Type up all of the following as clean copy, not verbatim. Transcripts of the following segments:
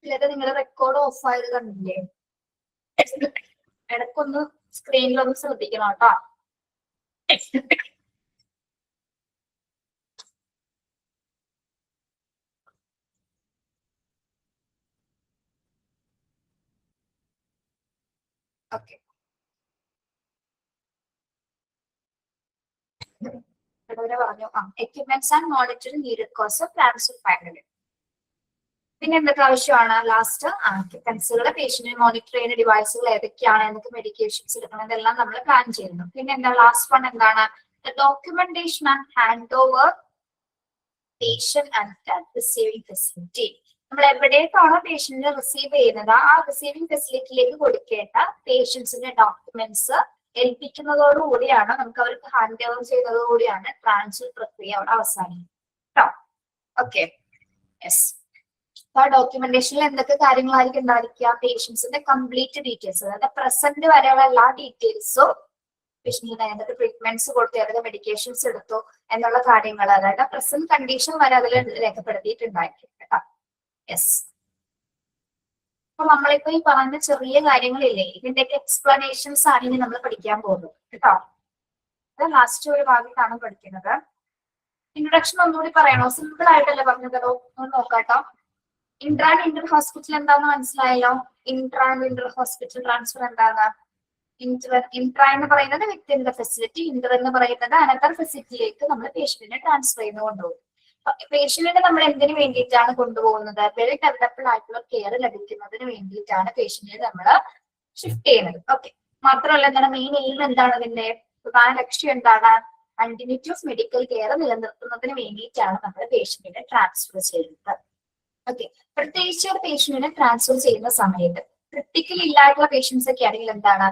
ചിലത് നിങ്ങൾ record of ആയത് കണ്ടില്ലേ? ഇടയ്ക്കൊന്ന് സ്ക്രീനിലൊന്ന് ശ്രദ്ധിക്കണം കേട്ടോ. ഓക്കെ, പറഞ്ഞു equipments and monitoring needed cost of transfer final. പിന്നെ എന്തൊക്കെ ആവശ്യമാണ്? ലാസ്റ്റ് എക്യുപ്മെന്റ്സുകൾ, പേഷ്യന്റിനെ മോണിറ്റർ ചെയ്യുന്ന ഡിവൈസുകൾ ഏതൊക്കെയാണ്, എന്തൊക്കെ മെഡിക്കേഷൻസ് എടുക്കണം, ഇതെല്ലാം നമ്മൾ പ്ലാൻ ചെയ്യുന്നു. പിന്നെ എന്താ ലാസ്റ്റ് വൺ എന്താണ്? Documentation and hand over patient and receiving facility. നമ്മൾ എവിടേക്കാണോ പേഷ്യന്റിനെ റിസീവ് ചെയ്യുന്നത് ആ റിസീവിംഗ് ഫെസിലിറ്റിയിലേക്ക് കൊടുക്കേണ്ട പേഷ്യൻസിന്റെ ഡോക്യുമെന്റ്സ് ഏൽപ്പിക്കുന്നതോടുകൂടിയാണ്, നമുക്ക് അവർക്ക് ഹാൻഡ് ഓവർ ചെയ്യുന്നതോടുകൂടിയാണ് ട്രാൻസ്ഫർ പ്രക്രിയ അവിടെ അവസാനിക്കുന്നത് കേട്ടോ. Okay, yes. അപ്പൊ ആ ഡോക്യുമെന്റേഷനിൽ എന്തൊക്കെ കാര്യങ്ങളായിരിക്കും ഉണ്ടായിരിക്കുക? പേഷ്യൻസിന്റെ കംപ്ലീറ്റ് ഡീറ്റെയിൽസ്, അതായത് പ്രസന്റ് വരെയുള്ള എല്ലാ ഡീറ്റെയിൽസും, പേഷ്യന്റിന് ഏതൊക്കെ ട്രീറ്റ്മെന്റ്സ് കൊടുത്തു, ഏതൊക്കെ മെഡിക്കേഷൻസ് എടുത്തു എന്നുള്ള കാര്യങ്ങൾ, അതായത് പ്രസന്റ് കണ്ടീഷൻ വരെ അതിൽ രേഖപ്പെടുത്തിയിട്ടുണ്ടായിരിക്കും കേട്ടോ. യെസ്. അപ്പൊ നമ്മളിപ്പോ ഈ പറഞ്ഞ ചെറിയ കാര്യങ്ങളില്ലേ, ഇതിന്റെയൊക്കെ എക്സ്പ്ലനേഷൻസ് ആണ് ഇനി നമ്മൾ പഠിക്കാൻ പോകുന്നത് കേട്ടോ. അത് ലാസ്റ്റ് ഒരു ഭാഗത്താണ് പഠിക്കുന്നത്. ഇൻട്രൊഡക്ഷൻ ഒന്നുകൂടി പറയണോ? സിമ്പിൾ ആയിട്ടല്ലേ പറഞ്ഞതോ? ഒന്ന് നോക്കാട്ടോ. ഇൻട്രാ ആൻഡ് ഇന്റർ ഹോസ്പിറ്റൽ എന്താന്ന് മനസ്സിലായല്ലോ? Intra and Inter hospital transfer എന്താണ്? ഇൻട്രാ എന്ന് പറയുന്നത് വിത്തിൻ ദ ഫെസിലിറ്റി, ഇന്റർ എന്ന് പറയുന്നത് അനദർ ഫെസിലിറ്റിയിലേക്ക് നമ്മൾ പേഷ്യന്റിനെ ട്രാൻസ്ഫർ ചെയ്ത് കൊണ്ടുപോകും. പേഷ്യന്റിനെ നമ്മൾ എന്തിനു വേണ്ടിയിട്ടാണ് കൊണ്ടുപോകുന്നത്? വെൽ ഡെവലപ്ഡ് ആയിട്ടുള്ള കെയർ ലഭിക്കുന്നതിന് വേണ്ടിയിട്ടാണ് പേഷ്യന്റിനെ നമ്മൾ ഷിഫ്റ്റ് ചെയ്യുന്നത്. ഓക്കെ, മാത്രമല്ല എന്താണ് മെയിൻ എയിം എന്താണ്? അതിന്റെ പ്രധാന ലക്ഷ്യം എന്താണ്? കണ്ടിന്യൂറ്റി ഓഫ് മെഡിക്കൽ കെയർ നിലനിർത്തുന്നതിന് വേണ്ടിയിട്ടാണ് നമ്മൾ പേഷ്യന്റിനെ ട്രാൻസ്ഫർ ചെയ്യുന്നത്. ഓക്കെ, പ്രത്യേകിച്ച് പേഷ്യന്റിനെ ട്രാൻസ്ഫർ ചെയ്യുന്ന സമയത്ത് ക്രിട്ടിക്കൽ ഇല്ലായിട്ടുള്ള പേഷ്യൻസ് ഒക്കെ ആണെങ്കിൽ എന്താണ്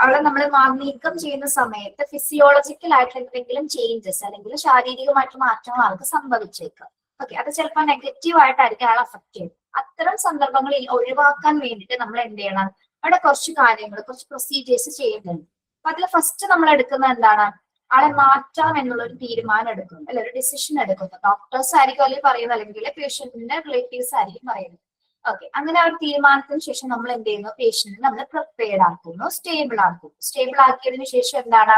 ആളെ നമ്മൾ നീക്കം ചെയ്യുന്ന സമയത്ത് ഫിസിയോളജിക്കൽ ആയിട്ടുള്ള എന്തെങ്കിലും ചേഞ്ചസ് അല്ലെങ്കിൽ ശാരീരികമായിട്ടുള്ള മാറ്റങ്ങൾ ആൾക്ക് സംഭവിച്ചേക്കാം. ഓക്കെ, അത് ചിലപ്പോൾ നെഗറ്റീവ് ആയിട്ടായിരിക്കും ആളെ അഫക്ട് ചെയ്യുന്നത്. അത്തരം സന്ദർഭങ്ങളിൽ ഒഴിവാക്കാൻ വേണ്ടിയിട്ട് നമ്മൾ എന്ത് ചെയ്യണം? അവിടെ കുറച്ച് കാര്യങ്ങൾ, കുറച്ച് പ്രൊസീജിയേഴ്സ് ചെയ്യുന്നുണ്ട്. അപ്പൊ അതിൽ ഫസ്റ്റ് നമ്മൾ എടുക്കുന്നത് എന്താണ്? ആളെ മാറ്റാം എന്നുള്ള ഒരു തീരുമാനം എടുക്കുന്നു, അല്ലെ ഒരു ഡിസിഷൻ എടുക്കുന്നു. ഡോക്ടേഴ്സ് ആയിരിക്കും അല്ലെങ്കിൽ പറയുന്നത്, അല്ലെങ്കിൽ പേഷ്യന്റിന്റെ റിലേറ്റീവ്സ് ആയിരിക്കും പറയുന്നത്. ഓക്കെ, അങ്ങനെ ആ ഒരു തീരുമാനത്തിന് ശേഷം നമ്മൾ എന്ത് ചെയ്യുന്നു? പേഷ്യന്റിനെ നമ്മൾ പ്രിപ്പയർഡ് ആക്കുന്നു, സ്റ്റേബിൾ ആക്കുന്നു. സ്റ്റേബിൾ ആക്കിയതിനു ശേഷം എന്താണ്?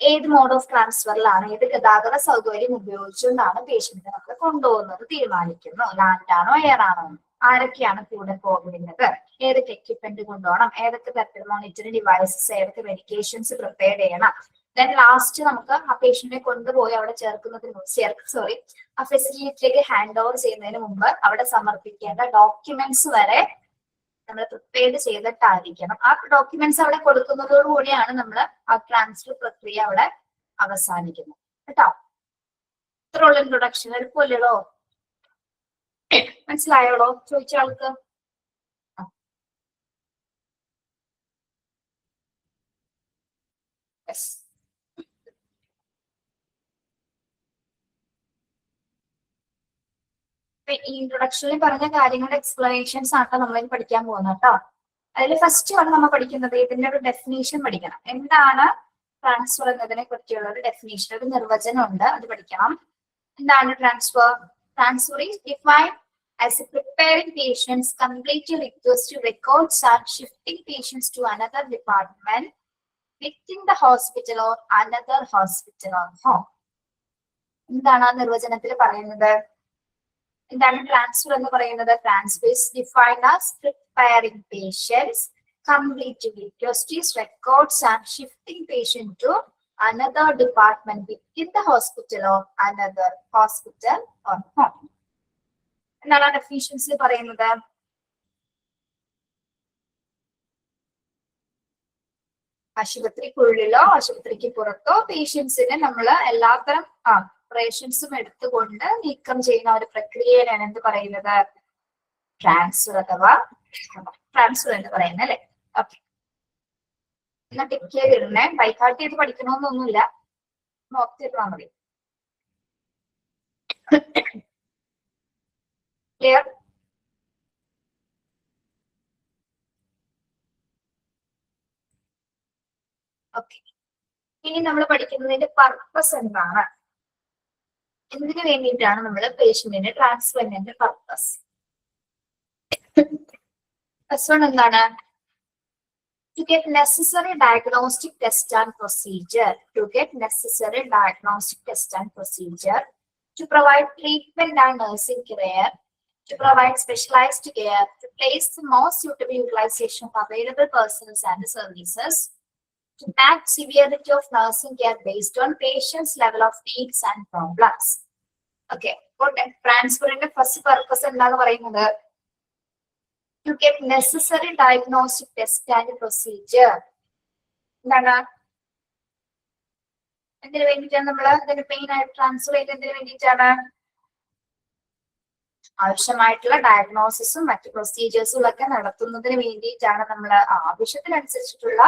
ഏത് മോഡ് ഓഫ് ട്രാൻസ്ഫറിലാണ്, ഏത് ഗതാഗത സൗകര്യം ഉപയോഗിച്ചുകൊണ്ടാണ് പേഷ്യന്റിനെ നമ്മൾ കൊണ്ടുപോകുന്നത് തീരുമാനിക്കുന്നു. ലാൻഡ് ആണോ എയർ ആണോ? ആരൊക്കെയാണ് കൂടെ പോകുന്നത്? ഏതൊക്കെ എക്യുപ്മെന്റ് കൊണ്ടുപോകണം? ഏതൊക്കെ തരത്തിൽ മോണിറ്ററിംഗ് ഡിവൈസസ്, ഏതൊക്കെ മെഡിക്കേഷൻസ് പ്രിപ്പയർ ചെയ്യണം? ദെൻ ലാസ്റ്റ് നമുക്ക് ആ പേഷ്യന്റിനെ കൊണ്ടുപോയി അവിടെ ആ ഫെസിലിറ്റിയിലേക്ക് ഹാൻഡ് ഓവർ ചെയ്യുന്നതിന് മുമ്പ് അവിടെ സമർപ്പിക്കേണ്ട ഡോക്യുമെന്റ്സ് വരെ നമ്മൾ പ്രിപ്പയർ ചെയ്തിട്ടായിരിക്കണം. ആ ഡോക്യുമെന്റ്സ് അവിടെ കൊടുക്കുന്നതോടുകൂടിയാണ് നമ്മൾ ആ ട്രാൻസ്ഫർ പ്രക്രിയ അവിടെ അവസാനിക്കുന്നത് കേട്ടോ. ഇത്രയുള്ള ഇൻട്രൊഡക്ഷൻ. എളുപ്പമല്ലോ? മനസ്സിലായോളോ? ചോദിച്ച ആൾക്ക് ഈ ഇൻട്രൊഡക്ഷനിൽ പറഞ്ഞ കാര്യങ്ങളുടെ എക്സ്പ്ലനേഷൻസ് ആണ് നമ്മൾ പഠിക്കാൻ പോകുന്നത് കേട്ടോ. അതിൽ ഫസ്റ്റ് ആണ് നമ്മൾ പഠിക്കുന്നത് ഇതിന്റെ ഒരു ഡെഫിനേഷൻ പഠിക്കണം. എന്താണ് ട്രാൻസ്ഫർ എന്നതിനെ പറ്റിയുള്ള ഒരു ഡെഫിനേഷൻ, ഒരു നിർവചനം ഉണ്ട്, അത് പഠിക്കണം. എന്താണ് transfer? Transfer is defined as preparing patients, completely request records and shifting patients to another department within the hospital or another hospital or home. എന്താണ് ആ നിർവചനത്തിൽ പറയുന്നത്? എന്താണ് ട്രാൻസ്ഫർ എന്ന് പറയുന്നത്? Transfer is defined as preparing patients, completing requests, records and shifting patient to another department within the hospital or another hospital or home. എന്താണ് ആ ഡെഫിനിഷൻസിൽ പറയുന്നത്? ആശുപത്രിക്കുള്ളിലോ ആശുപത്രിക്ക് പുറത്തോ പേഷ്യൻസിനെ നമ്മൾ എല്ലാത്തരം ഓപ്പറേഷൻസും എടുത്തുകൊണ്ട് നീക്കം ചെയ്യുന്ന ഒരു പ്രക്രിയയാണ് എന്ത് പറയുന്നത്? ട്രാൻസ്ഫർ അഥവാ ട്രാൻസ്ഫർ എന്ന് പറയുന്നത് അല്ലെ. ഓക്കെ, എന്നാ ടിക്ക് ചെയ്തിരുന്നേ. ബൈക്കാട്ട് ചെയ്ത് പഠിക്കണമെന്നൊന്നുമില്ല, നോക്കിയിരുന്നാ മതി. ക്ലിയർ? ഓക്കെ, ഇനി നമ്മൾ പഠിക്കുന്നതിന്റെ പർപ്പസ് എന്താണ്? എന്തിനു വേണ്ടിയിട്ടാണ് നമ്മൾ പേഷ്യന്റിനെ ട്രാൻസ്പ്ലാന്റിന്റെ പർപ്പസ്? ഫസ്റ്റ് വൺ എന്താണ്? To get necessary diagnostic test and procedure. To get necessary diagnostic test and procedure. To provide treatment and nursing care. To provide specialized care. To place the most suitable utilization of available persons and services. To match severity of nursing care based on patient's level of needs and problems. Okay. ട്രാൻസ്ഫറിന്റെ first purpose എന്താന്ന് പറയുന്നത്? To get necessary diagnostic test and procedure. എന്താണ്? എന്തിനു വേണ്ടിയിട്ടാണ് നമ്മൾ അതിന് main ആയിട്ട് transfer ചെയ്ത് എന്തിനു വേണ്ടിയിട്ടാണ്? ആവശ്യമായിട്ടുള്ള ഡയഗ്നോസിസും മറ്റു പ്രൊസീജിയേഴ്സും ഒക്കെ നടത്തുന്നതിന് വേണ്ടിയിട്ടാണ് നമ്മൾ ആവശ്യത്തിനനുസരിച്ചിട്ടുള്ള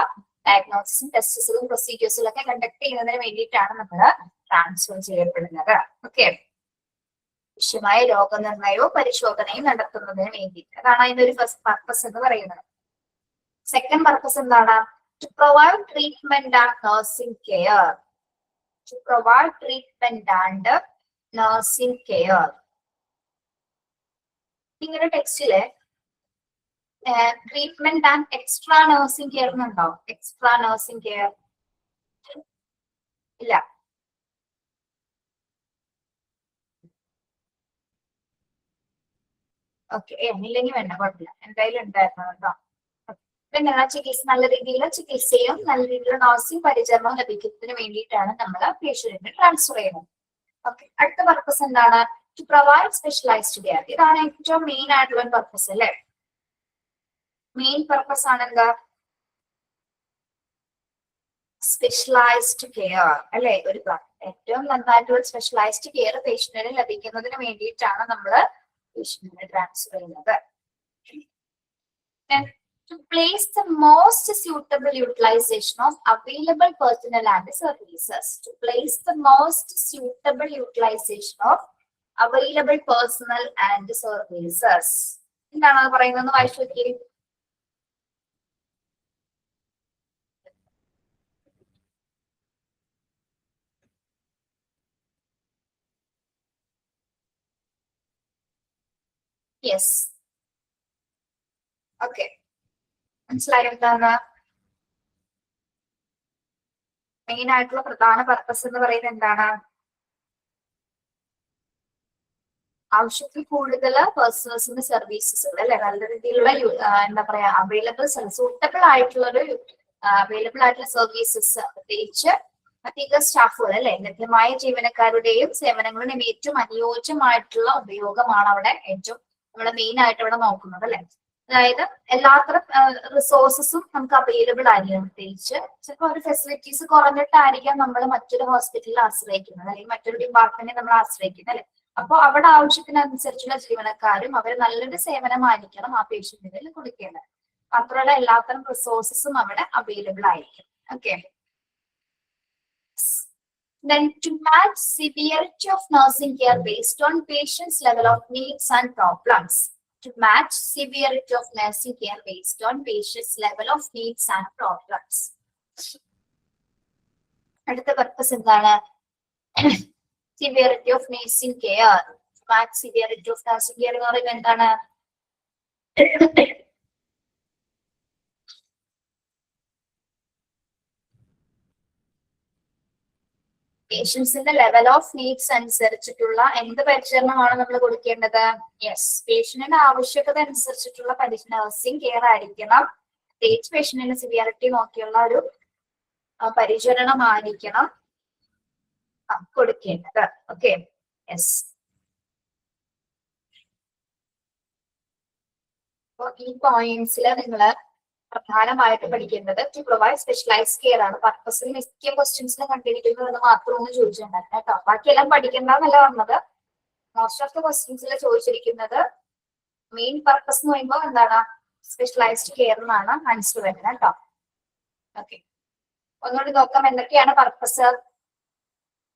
ഡയഗ്നോസിസും ടെസ്റ്റുകളും പ്രൊസീജിയേഴ്സും ഒക്കെ കണ്ടക്ട് ചെയ്യുന്നതിന് വേണ്ടിയിട്ടാണ് നമ്മൾ ട്രാൻസ്ഫർ ചെയ്യപ്പെടുന്നത്. ഓക്കെ. ആവശ്യമായ രോഗനിർണയവും പരിശോധനയും നടത്തുന്നതിന് വേണ്ടിയിട്ട്. അതാണ് അതിന്റെ ഒരു ഫസ്റ്റ് പർപ്പസ് എന്ന് പറയുന്നത്. സെക്കൻഡ് പർപ്പസ് എന്താണ്? To provide treatment and nursing care. To provide treatment and nursing care. നിങ്ങളുടെ ടെക്സ്റ്റില് treatment and extra nursing care എന്നുണ്ടാവും. എക്സ്ട്രാ നഴ്സിംഗ് കെയർ ഇല്ല. ഓക്കെ. ഇല്ലെങ്കിൽ വേണ്ട, കുഴപ്പമില്ല. എന്തായാലും ഉണ്ടായിരുന്നു കേട്ടോ. പിന്നെ ചികിത്സ, നല്ല രീതിയിലുള്ള ചികിത്സയും നല്ല രീതിയിലുള്ള നഴ്സിംഗ് പരിചരണവും ലഭിക്കുന്നതിന് വേണ്ടിയിട്ടാണ് നമ്മൾ പേഷ്യന്റിനെ ട്രാൻസ്ഫർ ചെയ്യുന്നത്. ഓക്കെ. അടുത്ത പർപ്പസ് എന്താണ്? To provide specialised care. ഇതാണ് ഏറ്റവും മെയിൻ ആയിട്ടുള്ള പർപ്പസ് അല്ലെ? മെയിൻ പർപ്പസ് ആണ് എന്താ? സ്പെഷ്യലൈസ്ഡ് കെയർ അല്ലെ? ഒരു ഏറ്റവും നന്നായിട്ടുള്ള സ്പെഷ്യലൈസ്ഡ് കെയർ പേഷ്യന്റിന് ലഭിക്കുന്നതിന് വേണ്ടിയിട്ടാണ് നമ്മൾ പേഷ്യന്റിനെ ട്രാൻസ്ഫർ ചെയ്യുന്നത്. To place the most suitable utilization of available personnel and services. To place the most suitable utilization of available personnel and services. എന്താണ് അത് പറയുന്നത്? വായിച്ചു നോക്കിയേ. യെസ്. ഓക്കെ. മനസ്സിലായോ എന്താണ് മെയിൻ ആയിട്ടുള്ള പ്രധാന പർപ്പസ് എന്ന് പറയുന്നത്? എന്താണ്? ആവശ്യത്തിൽ കൂടുതൽ പേഴ്സണൽസിന്റെ സർവീസസുകൾ അല്ലെ? നല്ല രീതിയിലുള്ള എന്താ പറയാ അവൈലബിൾ സൂട്ടബിൾ ആയിട്ടുള്ള സർവീസസ്, പ്രത്യേകിച്ച് അധിക സ്റ്റാഫുകൾ അല്ലെ? ലഭ്യമായ ജീവനക്കാരുടെയും സേവനങ്ങളുടെയും ഏറ്റവും അനുയോജ്യമായിട്ടുള്ള ഉപയോഗമാണ് അവിടെ ഏറ്റവും നമ്മൾ മെയിൻ ആയിട്ട് ഇവിടെ നോക്കുന്നത് അല്ലെ? അതായത് എല്ലാത്തരം റിസോഴ്സസും നമുക്ക് അവൈലബിൾ ആയിരിക്കണം. പ്രത്യേകിച്ച് ചിലപ്പോൾ ഒരു ഫെസിലിറ്റീസ് കുറഞ്ഞിട്ടായിരിക്കാം നമ്മൾ മറ്റൊരു ഹോസ്പിറ്റലിൽ ആശ്രയിക്കുന്നത്, അല്ലെങ്കിൽ മറ്റൊരു ഡിപ്പാർട്ട്മെന്റിൽ നമ്മൾ ആശ്രയിക്കുന്നത് അല്ലെ? അപ്പോൾ അവിടെ ആവശ്യത്തിനനുസരിച്ചുള്ള ജീവനക്കാരും അവർ നല്ലൊരു സേവനമായിരിക്കണം ആ പേഷ്യന്റിന് കൊടുക്കേണ്ടത്. മാത്രമല്ല എല്ലാത്തരം റിസോഴ്സസും അവിടെ അവൈലബിൾ ആയിരിക്കും. Okay. Then to match severity of nursing care based on patient's level of needs and problems. To match severity of nursing care based on patient's level of needs and problems. അടുത്ത purpose എന്താണ്? severity of nursing care. To match severity of nursing care എന്ന് പറയുന്നത് എന്താണ്? പേഷ്യൻസിന്റെ level of needs അനുസരിച്ചിട്ടുള്ള എന്ത് പരിചരണമാണ് നമ്മൾ കൊടുക്കേണ്ടത്? Yes, പേഷ്യന്റിന്റെ ആവശ്യകത അനുസരിച്ചിട്ടുള്ള നഴ്സിംഗ് കെയർ ആയിരിക്കണം. പ്രത്യേകിച്ച് പേഷ്യന്റിന്റെ സിവിയറിറ്റി നോക്കിയുള്ള ഒരു പരിചരണമായിരിക്കണം കൊടുക്കേണ്ടത്. ഓക്കെ. യെസ്. അപ്പൊ ഈ പോയിന്റ്സിൽ നിങ്ങൾ പ്രധാനമായിട്ട് പഠിക്കേണ്ടത് ടു പ്രൊവൈഡ് സ്പെഷ്യലൈസ്ഡ് കെയർ ആണ്. പർപ്പസിൽ മിക്ക ക്വസ്റ്റ്യൻസിനെ കണ്ടിരിക്കുന്നത് എന്ന് മാത്രം ഒന്ന് ചോദിച്ചിട്ടുണ്ടായിരുന്നു കേട്ടോ. ബാക്കിയെല്ലാം പഠിക്കേണ്ടതെന്നല്ല പറഞ്ഞത്. മോസ്റ്റ് ഓഫ് ദ ക്വസ്റ്റ്യൻസിൽ ചോദിച്ചിരിക്കുന്നത് മെയിൻ പർപ്പസ് എന്ന് പറയുമ്പോൾ എന്താണ്? സ്പെഷ്യലൈസ്ഡ് കെയർ എന്നാണ് ആൻസർ വരുന്നത് കേട്ടോ. ഓക്കെ. ഒന്നുകൂടി നോക്കാം എന്തൊക്കെയാണ് പർപ്പസ്.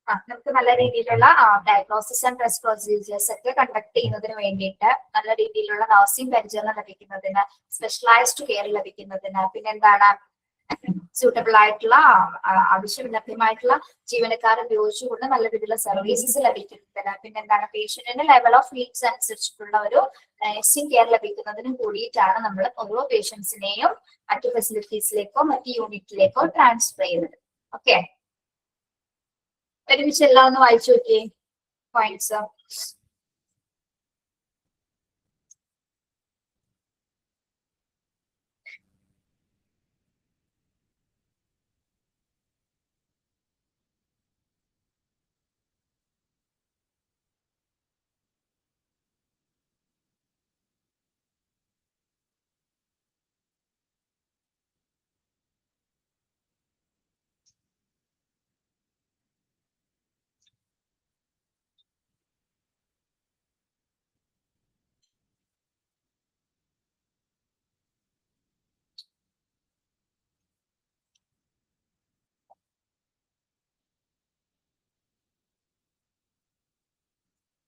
നമുക്ക് നല്ല രീതിയിലുള്ള ഡയഗ്നോസിസ് ആൻഡ് ടെസ്റ്റ് പ്രൊസീജിയേഴ്സ് ഒക്കെ കണ്ടക്ട് ചെയ്യുന്നതിന് വേണ്ടിയിട്ട്, നല്ല രീതിയിലുള്ള നഴ്സിംഗ് പരിചരണം ലഭിക്കുന്നതിന്, സ്പെഷ്യലൈസ്ഡ് കെയർ ലഭിക്കുന്നതിന്, പിന്നെ എന്താണ് സ്യൂട്ടബിൾ ആയിട്ടുള്ള ആവശ്യം ലഭ്യമായിട്ടുള്ള ജീവനക്കാരെ ഉപയോഗിച്ചുകൊണ്ട് നല്ല രീതിയിലുള്ള സർവീസസ് ലഭിക്കുന്നില്ല. പിന്നെ എന്താണ് പേഷ്യന്റിന്റെ ലെവൽ ഓഫ് നീഡ്സ് അനുസരിച്ചിട്ടുള്ള ഒരു നഴ്സിംഗ് കെയർ ലഭിക്കുന്നതിനും കൂടിയിട്ടാണ് നമ്മൾ ഓരോ പേഷ്യൻസിനെയും മറ്റു ഫെസിലിറ്റീസിലേക്കോ മറ്റു യൂണിറ്റിലേക്കോ ട്രാൻസ്ഫർ ചെയ്യുന്നത്. ഓക്കെ, ഒരുമിച്ച് എല്ലാം ഒന്ന് വായിച്ചു നോക്കിയേ പോയിന്റ്സ്.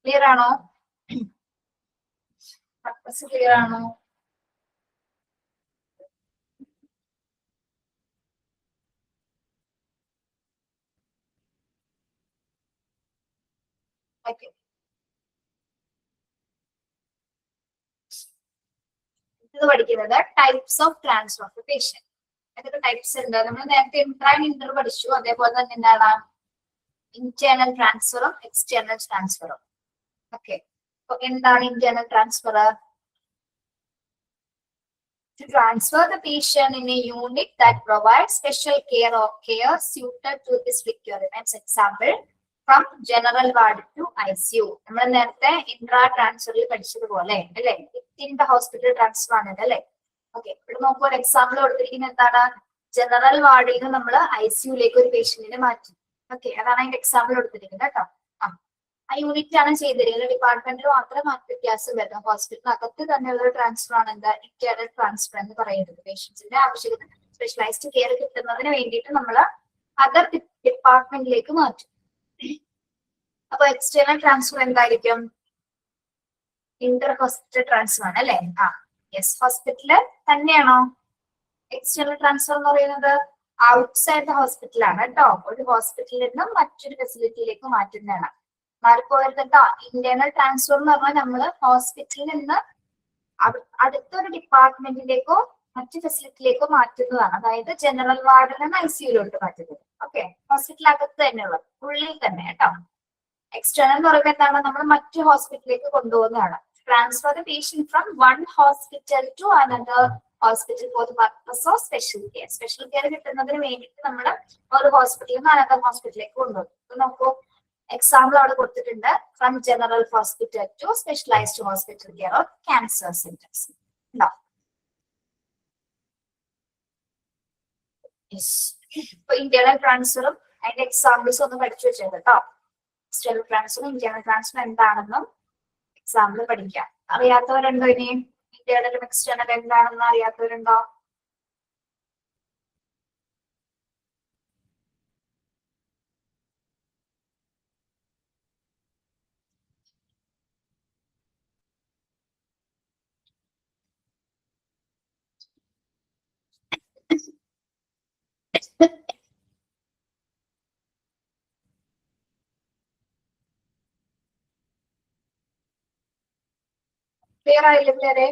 ക്ലിയർ ആണോ? പർപ്പസ് ക്ലിയർ ആണോ? ഓക്കെ, ഇത് പഠിക്കുന്നത് types of transfer of patient. എന്തൊക്കെ ടൈപ്സ് ഉണ്ട്? നമ്മൾ നേരത്തെ ഇന്റർ പഠിച്ചു. അതേപോലെ തന്നെ എന്താണ് ഇന്റേണൽ ട്രാൻസ്ഫറും എക്സ്റ്റേണൽ ട്രാൻസ്ഫറും. ഓക്കെ, അപ്പൊ എന്താണ് internal transfer? To transfer the patient in a unit that provides special care suited to his requirements. Example, from general ward to ICU. നമ്മൾ നേരത്തെ ഇൻട്രാ ട്രാൻസ്ഫറിൽ പഠിച്ചതുപോലെ അല്ലെ, വിത്തിൻ ദ ഹോസ്പിറ്റൽ ട്രാൻസ്ഫർ ആണ് അല്ലെ. Okay, ഇവിടെ നോക്കൂ, ഒരു എക്സാമ്പിൾ കൊടുത്തിരിക്കുന്നത് എന്താണ്? ജനറൽ വാർഡിൽ നിന്ന് നമ്മൾ ICUലേക്ക് ഒരു പേഷ്യന്റിനെ മാറ്റി. ഓക്കെ, അതാണ് അതിന്റെ എക്സാമ്പിൾ കൊടുത്തിരിക്കുന്നത് കേട്ടോ. ആ യൂണിറ്റ് ആണ് ചെയ്തിരിക്കുന്നത്. ഡിപ്പാർട്ട്മെന്റിൽ മാത്രം വ്യത്യാസം വരുന്നത്. ഹോസ്പിറ്റലിനകത്ത് തന്നെയുള്ള ഒരു ട്രാൻസ്ഫർ ആണ് എന്താ ഇന്റേണൽ ട്രാൻസ്ഫർ എന്ന് പറയുന്നത്. പേഷ്യൻസിന്റെ ആവശ്യകത സ്പെഷ്യലൈസ്ഡ് കെയർ കിട്ടുന്നതിന് വേണ്ടിയിട്ട് നമ്മൾ അതർ ഡിപ്പാർട്ട്മെന്റിലേക്ക് മാറ്റും. അപ്പൊ എക്സ്റ്റേണൽ ട്രാൻസ്ഫർ എന്തായിരിക്കും? ഇന്റർ ഹോസ്പിറ്റൽ ട്രാൻസ്ഫർ ആണ് അല്ലെ. യെസ്, ഹോസ്പിറ്റല് തന്നെയാണോ? എക്സ്റ്റേണൽ ട്രാൻസ്ഫർ എന്ന് പറയുന്നത് ഔട്ട്സൈഡ് ദ ഹോസ്പിറ്റലാണ് കേട്ടോ. ഒരു ഹോസ്പിറ്റലിൽ നിന്നും മറ്റൊരു ഫെസിലിറ്റിയിലേക്ക് മാറ്റുന്നതാണ്. മാറിപ്പോയത് കേട്ടോ. ഇന്റേണൽ ട്രാൻസ്ഫർ എന്ന് പറഞ്ഞാൽ നമ്മൾ ഹോസ്പിറ്റലിൽ നിന്ന് അടുത്തൊരു ഡിപ്പാർട്ട്മെന്റിലേക്കോ മറ്റു ഫെസിലിറ്റിയിലേക്കോ മാറ്റുന്നതാണ്. അതായത് ജനറൽ വാർഡിൽ നിന്ന് ICUയിലോട്ട് മാറ്റുന്നത്. ഓക്കെ, ഹോസ്പിറ്റലകത്ത് തന്നെയുള്ളത്, ഉള്ളിൽ തന്നെ കേട്ടോ. എക്സ്റ്റേണൽ എന്ന് പറയുമ്പോൾ എന്താണ്? നമ്മൾ മറ്റു ഹോസ്പിറ്റലിലേക്ക് കൊണ്ടുപോകുന്നതാണ്. Transfer the patient from one hospital to another hospital for the purpose of special care. Special care കിട്ടുന്നതിന് വേണ്ടിയിട്ട് നമ്മൾ ഒരു ഹോസ്പിറ്റലിൽ നിന്ന് അനദർ ഹോസ്പിറ്റലിലേക്ക് കൊണ്ടുപോകും. നോക്കൂ, എക്സാമ്പിൾ അവിടെ കൊടുത്തിട്ടുണ്ട്. From general hospital to specialised hospital care of cancer centres. ഉണ്ടോ? ഇപ്പൊ ഇന്റേണൽ ട്രാൻസ്ഫറും അതിന്റെ എക്സാമ്പിൾസ് ഒന്ന് പഠിച്ചു വെച്ചത് കേട്ടോ. എക്സ്റ്റേണൽ ട്രാൻസ്ഫറും ഇന്റേണൽ ട്രാൻസ്ഫർ എന്താണെന്നും എക്സാമ്പിൾ പഠിക്കാം. അറിയാത്തവരുണ്ടോ? ഇനി ഇന്റേണലും എക്സ്റ്റേണൽ എന്താണെന്ന് അറിയാത്തവരുണ്ടോ? ക്ലിയർ ആയില്ലേ പിള്ളേരെ?